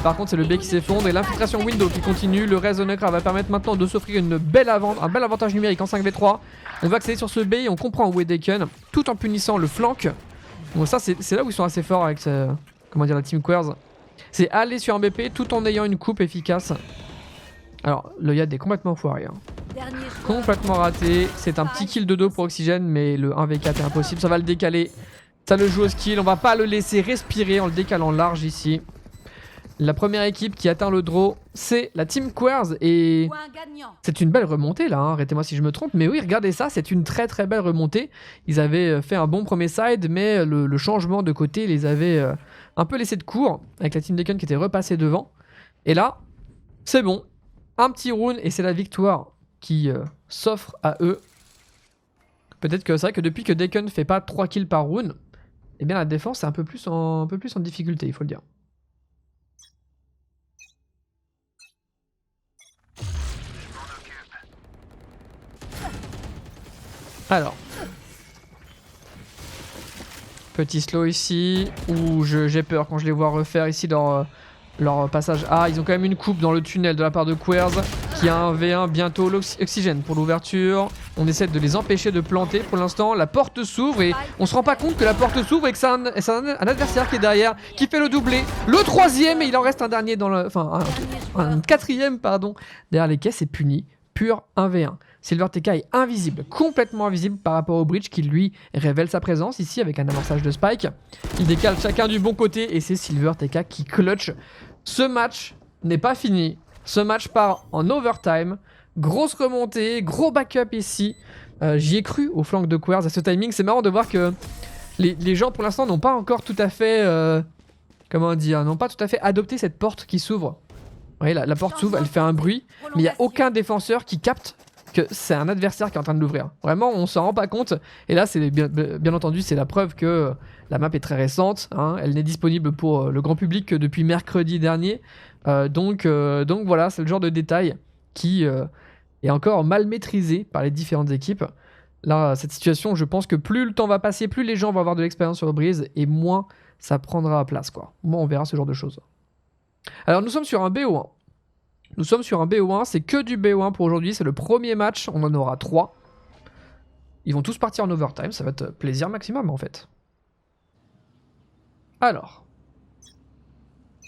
Par contre, c'est le B qui s'effondre et l'infiltration window qui continue. Le reste de Nekra va permettre maintenant de s'offrir un bel avantage numérique en 5v3. On va accéder sur ce B et on comprend où est Daken tout en punissant le flank. Donc ça, c'est là où ils sont assez forts avec comment dire, la team Quers. C'est aller sur un BP tout en ayant une coupe efficace. Alors, le Yad est complètement foiré. Hein. Complètement raté. C'est un petit kill de dos pour Oxygène, mais le 1v4 est impossible. Ça va le décaler. Ça le joue au skill. On va pas le laisser respirer en le décalant large ici. La première équipe qui atteint le draw, c'est la Team Quers. Et c'est une belle remontée là. Hein. Arrêtez-moi si je me trompe. Mais oui, regardez ça. C'est une très belle remontée. Ils avaient fait un bon premier side, mais le changement de côté les avait un peu laissé de court. Avec la Team Daken qui était repassée devant. Et là, c'est bon. Un petit rune et c'est la victoire qui s'offre à eux. Peut-être que c'est vrai que depuis que Daken ne fait pas 3 kills par rune, eh bien la défense est un peu plus en difficulté, il faut le dire. Alors. Petit slow ici, où j'ai peur quand je les vois refaire ici leur passage A. Ils ont quand même une coupe dans le tunnel de la part de Quers qui a un V1 bientôt. L'oxygène pour l'ouverture. On essaie de les empêcher de planter pour l'instant. La porte s'ouvre et on se rend pas compte que la porte s'ouvre et que c'est un adversaire qui est derrière, qui fait le doublé. Le troisième et il en reste un dernier dans le... Enfin, un quatrième pardon. Derrière les caisses, c'est puni. Pur 1v1. SilverTK est invisible, complètement invisible par rapport au bridge qui lui révèle sa présence ici avec un amorçage de Spike. Il décale chacun du bon côté et c'est SilverTK qui clutch. Ce match n'est pas fini. Ce match part en overtime. Grosse remontée, gros backup ici. J'y ai cru au flanc de Quers à ce timing. C'est marrant de voir que les gens pour l'instant n'ont pas encore tout à fait... comment dire, n'ont pas tout à fait adopté cette porte qui s'ouvre. Vous voyez, la porte s'ouvre, elle fait un bruit, mais il n'y a aucun défenseur qui capte que c'est un adversaire qui est en train de l'ouvrir. Vraiment, on s'en rend pas compte. Et là, c'est bien entendu, c'est la preuve que la map est très récente. Hein. Elle n'est disponible pour le grand public que depuis mercredi dernier. Donc voilà, c'est le genre de détail qui est encore mal maîtrisé par les différentes équipes. Là, cette situation, je pense que plus le temps va passer, plus les gens vont avoir de l'expérience sur Breeze et moins ça prendra place, quoi. Moins on verra ce genre de choses. Alors, nous sommes sur un BO1. Nous sommes sur un BO1, c'est que du BO1 pour aujourd'hui, c'est le premier match, on en aura 3. Ils vont tous partir en overtime, ça va être plaisir maximum en fait. Alors.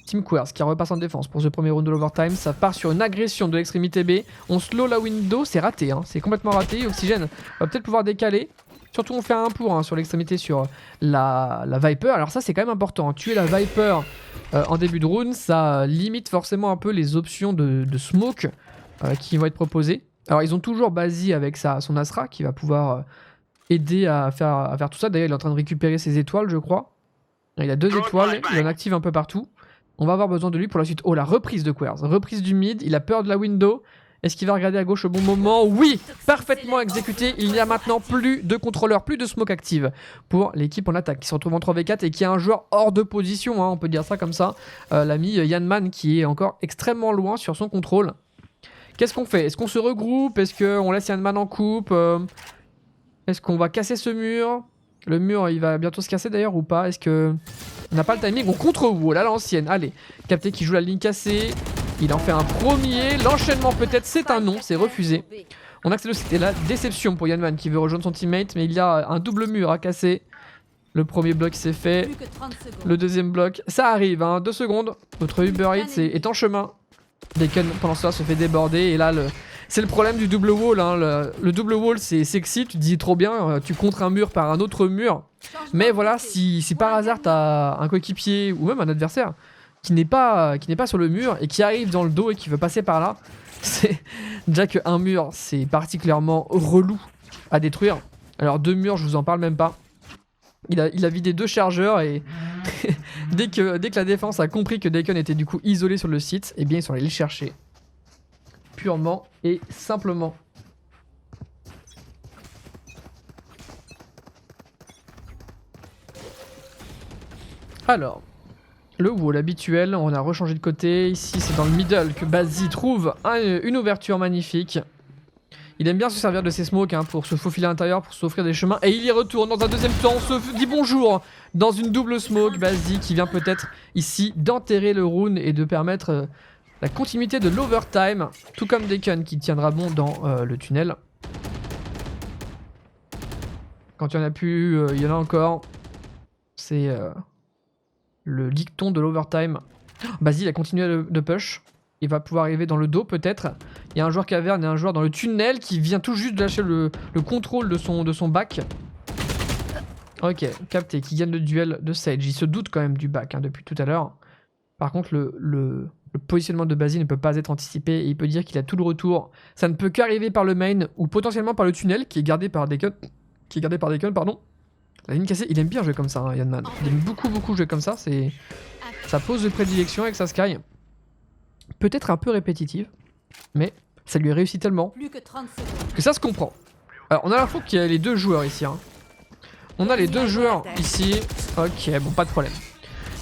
Team Quers qui repasse en défense pour ce premier round de l'overtime, ça part sur une agression de l'extrémité B. On slow la window, c'est raté, hein. C'est complètement raté. Oxygène va peut-être pouvoir décaler. Surtout on fait un 1 pour 1 sur l'extrémité sur la Viper. Alors ça c'est quand même important, hein. Tuer la Viper en début de round, ça limite forcément un peu les options de smoke qui vont être proposées. Alors ils ont toujours Basi avec son Astra qui va pouvoir aider à faire tout ça. D'ailleurs il est en train de récupérer ses étoiles je crois. Il a 2 étoiles, il en active un peu partout. On va avoir besoin de lui pour la suite. Oh la reprise de Quers, reprise du mid, il a peur de la window. Est-ce qu'il va regarder à gauche au bon moment? Oui, parfaitement exécuté. Il n'y a maintenant plus de contrôleur, plus de smoke active pour l'équipe en attaque qui se retrouve en 3v4 et qui a un joueur hors de position, hein, on peut dire ça comme ça. L'ami Yanman qui est encore extrêmement loin sur son contrôle. Qu'est-ce qu'on fait? Est-ce qu'on se regroupe? Est-ce qu'on laisse Yanman en coupe? Est-ce qu'on va casser ce mur? Le mur, il va bientôt se casser d'ailleurs ou pas? Est-ce que... On n'a pas le timing, on contre-wall à l'ancienne. Allez, Capté qui joue la ligne cassée. Il en fait un premier. L'enchaînement peut-être, c'est un non, c'est refusé. On accède aussi, c'était la déception pour Yanman qui veut rejoindre son teammate, mais il y a un double mur à casser. Le premier bloc c'est fait. Le deuxième bloc, ça arrive, hein, 2 secondes. Notre Uber Eats est en chemin. Deacon pendant cela se fait déborder et là c'est le problème du double wall, hein. Le double wall c'est sexy, tu te dis trop bien, tu contres un mur par un autre mur. Mais voilà, si par hasard t'as un coéquipier ou même un adversaire qui n'est pas sur le mur et qui arrive dans le dos et qui veut passer par là, c'est déjà qu'un mur c'est particulièrement relou à détruire. Alors 2 murs je vous en parle même pas. Il a vidé 2 chargeurs et dès que la défense a compris que Deacon était du coup isolé sur le site, eh bien ils sont allés le chercher. Purement et simplement. Alors, le wall habituel, on a rechangé de côté. Ici c'est dans le middle que Bazzi trouve une ouverture magnifique. Il aime bien se servir de ses smokes hein, pour se faufiler à l'intérieur, pour s'offrir des chemins. Et il y retourne dans un deuxième temps, on se dit bonjour dans une double smoke. Bazzi qui vient peut-être ici d'enterrer le rune et de permettre la continuité de l'overtime. Tout comme Deacon qui tiendra bon dans le tunnel. Quand il y en a plus, il y en a encore. C'est le dicton de l'overtime. Bazzi il a continué de push. Il va pouvoir arriver dans le dos peut-être. Il y a un joueur caverne et un joueur dans le tunnel qui vient tout juste de lâcher le contrôle de son back. Ok, Capté qui gagne le duel de Sage. Il se doute quand même du back hein, depuis tout à l'heure. Par contre le positionnement de Bazzi ne peut pas être anticipé et il peut dire qu'il a tout le retour. Ça ne peut qu'arriver par le main ou potentiellement par le tunnel qui est gardé par Deacon. Pardon. La ligne cassée, il aime bien jouer comme ça, hein, Yanman. Il aime beaucoup jouer comme ça. C'est sa pose de prédilection avec sa Sky. Peut-être un peu répétitive, mais ça lui réussit tellement que ça se comprend. Alors on a l'info qu'il y a les 2 joueurs ici. Hein. On a les 2 joueurs ici. Ok, bon, pas de problème.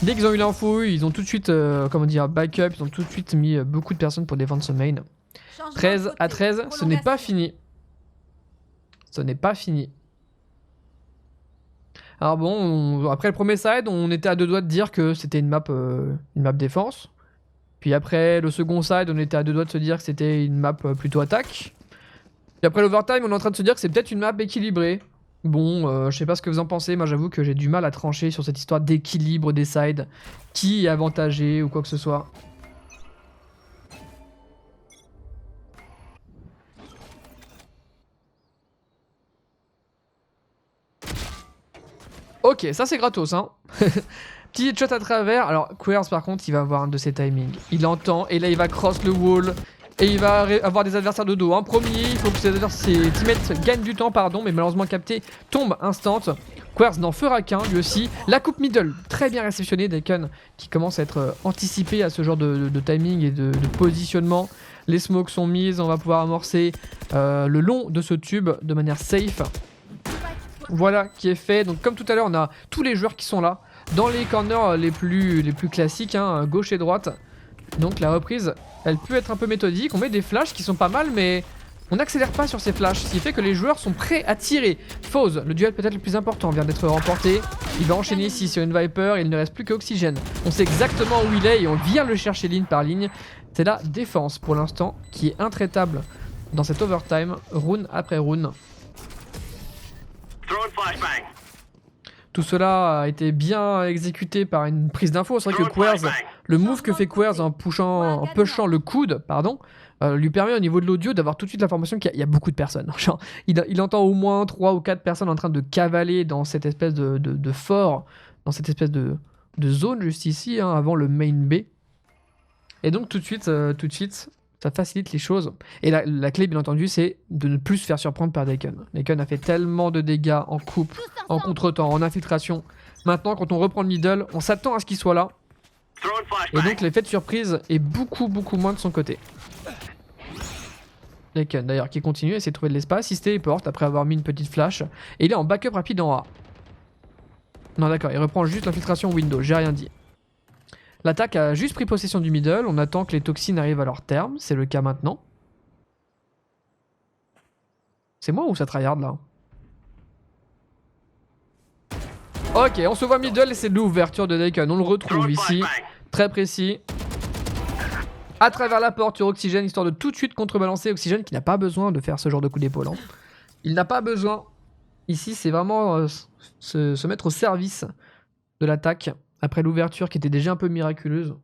Dès qu'ils ont eu l'info, ils ont tout de suite, comment dire, backup. Ils ont tout de suite mis beaucoup de personnes pour défendre ce main. 13 à 13, ce n'est pas fini. Ce n'est pas fini. Alors bon, après le premier side, on était à 2 doigts de dire que c'était une map défense. Puis après le second side, on était à 2 doigts de se dire que c'était une map plutôt attaque. Puis après l'overtime, on est en train de se dire que c'est peut-être une map équilibrée. Bon, je sais pas ce que vous en pensez, moi j'avoue que j'ai du mal à trancher sur cette histoire d'équilibre des sides. Qui est avantagé ou quoi que ce soit. Ok, ça c'est gratos hein. Petit headshot à travers. Alors Queers par contre il va avoir un de ses timings. Il entend et là il va cross le wall. Et il va avoir des adversaires de dos. En premier, il faut que ses teammates gagnent du temps, pardon. Mais malheureusement Capté tombe instant. Queers n'en fera qu'un lui aussi. La coupe middle, très bien réceptionnée. Deacon qui commence à être anticipé à ce genre de timing et de positionnement. Les smokes sont mises, on va pouvoir amorcer le long de ce tube de manière safe. Voilà qui est fait. Donc comme tout à l'heure, on a tous les joueurs qui sont là. Dans les corners les plus classiques, hein, gauche et droite. Donc la reprise, elle peut être un peu méthodique. On met des flashs qui sont pas mal, mais on n'accélère pas sur ces flashs. Ce qui fait que les joueurs sont prêts à tirer. Fauze, le duel peut-être le plus important, vient d'être remporté. Il va enchaîner ici sur une Viper et il ne reste plus qu'Oxygène. On sait exactement où il est et on vient le chercher ligne par ligne. C'est la défense pour l'instant qui est intraitable dans cette overtime, rune après rune. Tout cela a été bien exécuté par une prise d'info. C'est vrai que Queers, le move que fait Queers en pushant le coude, pardon, lui permet au niveau de l'audio d'avoir tout de suite l'information qu'il y a beaucoup de personnes. Genre, il entend au moins 3 ou 4 personnes en train de cavaler dans cette espèce de fort, dans cette espèce de zone juste ici, hein, avant le main B. Et donc tout de suite, ça facilite les choses. Et la clé, bien entendu, c'est de ne plus se faire surprendre par Deacon. Deacon a fait tellement de dégâts en coupe, en contre-temps, en infiltration. Maintenant, quand on reprend le middle, on s'attend à ce qu'il soit là. Et donc l'effet de surprise est beaucoup moins de son côté. Deacon, d'ailleurs, qui continue à essayer de trouver de l'espace. Il se téléporte après avoir mis une petite flash. Et il est en backup rapide en A. Non, d'accord, il reprend juste l'infiltration window, j'ai rien dit. L'attaque a juste pris possession du middle, on attend que les toxines arrivent à leur terme, c'est le cas maintenant. C'est moi ou ça tryhard là? Ok, on se voit middle et c'est l'ouverture de Daken. On le retrouve ici, très précis. À travers la porte sur Oxygène, histoire de tout de suite contrebalancer Oxygène qui n'a pas besoin de faire ce genre de coup d'épaule. Hein. Il n'a pas besoin. Ici, c'est vraiment se mettre au service de l'attaque après l'ouverture qui était déjà un peu miraculeuse.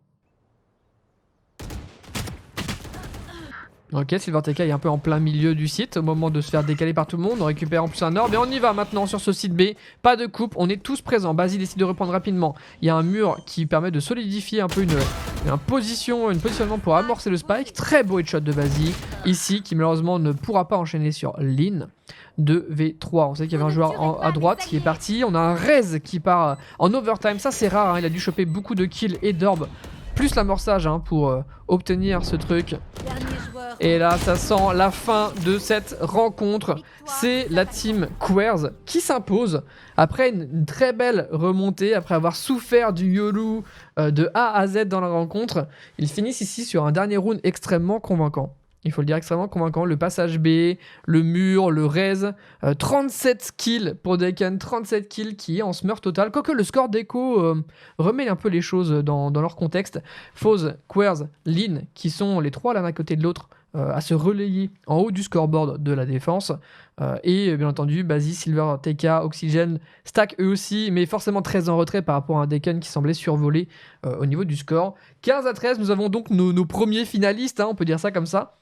Ok, Silverteka est un peu en plein milieu du site au moment de se faire décaler par tout le monde. On récupère en plus un orbe et on y va maintenant sur ce site B. Pas de coupe, on est tous présents. Basile décide de reprendre rapidement. Il y a un mur qui permet de solidifier un peu un positionnement pour amorcer le spike. Très beau headshot de Basile ici qui malheureusement ne pourra pas enchaîner sur Lynn. 2v3. On sait qu'il y avait un joueur à droite qui est parti. On a un Rez qui part en overtime. Ça c'est rare, hein. Il a dû choper beaucoup de kills et d'orbes. Plus l'amorçage hein, pour obtenir ce truc. Et là, ça sent la fin de cette rencontre. C'est la team Quers qui s'impose après une très belle remontée, après avoir souffert du YOLO de A à Z dans la rencontre. Ils finissent ici sur un dernier round extrêmement convaincant. Il faut le dire, extrêmement convaincant. Le passage B, le mur, le raise. 37 kills pour Daken, 37 kills qui est en smurf total. Quoique le score d'écho remet un peu les choses dans leur contexte. Foz, Quers, Lynn, qui sont les trois l'un à côté de l'autre, à se relayer en haut du scoreboard de la défense. Et bien entendu, Basile, Silver, TK, Oxygène, Stack eux aussi, mais forcément très en retrait par rapport à un Daken qui semblait survoler au niveau du score. 15-13, nous avons donc nos premiers finalistes, hein, on peut dire ça comme ça.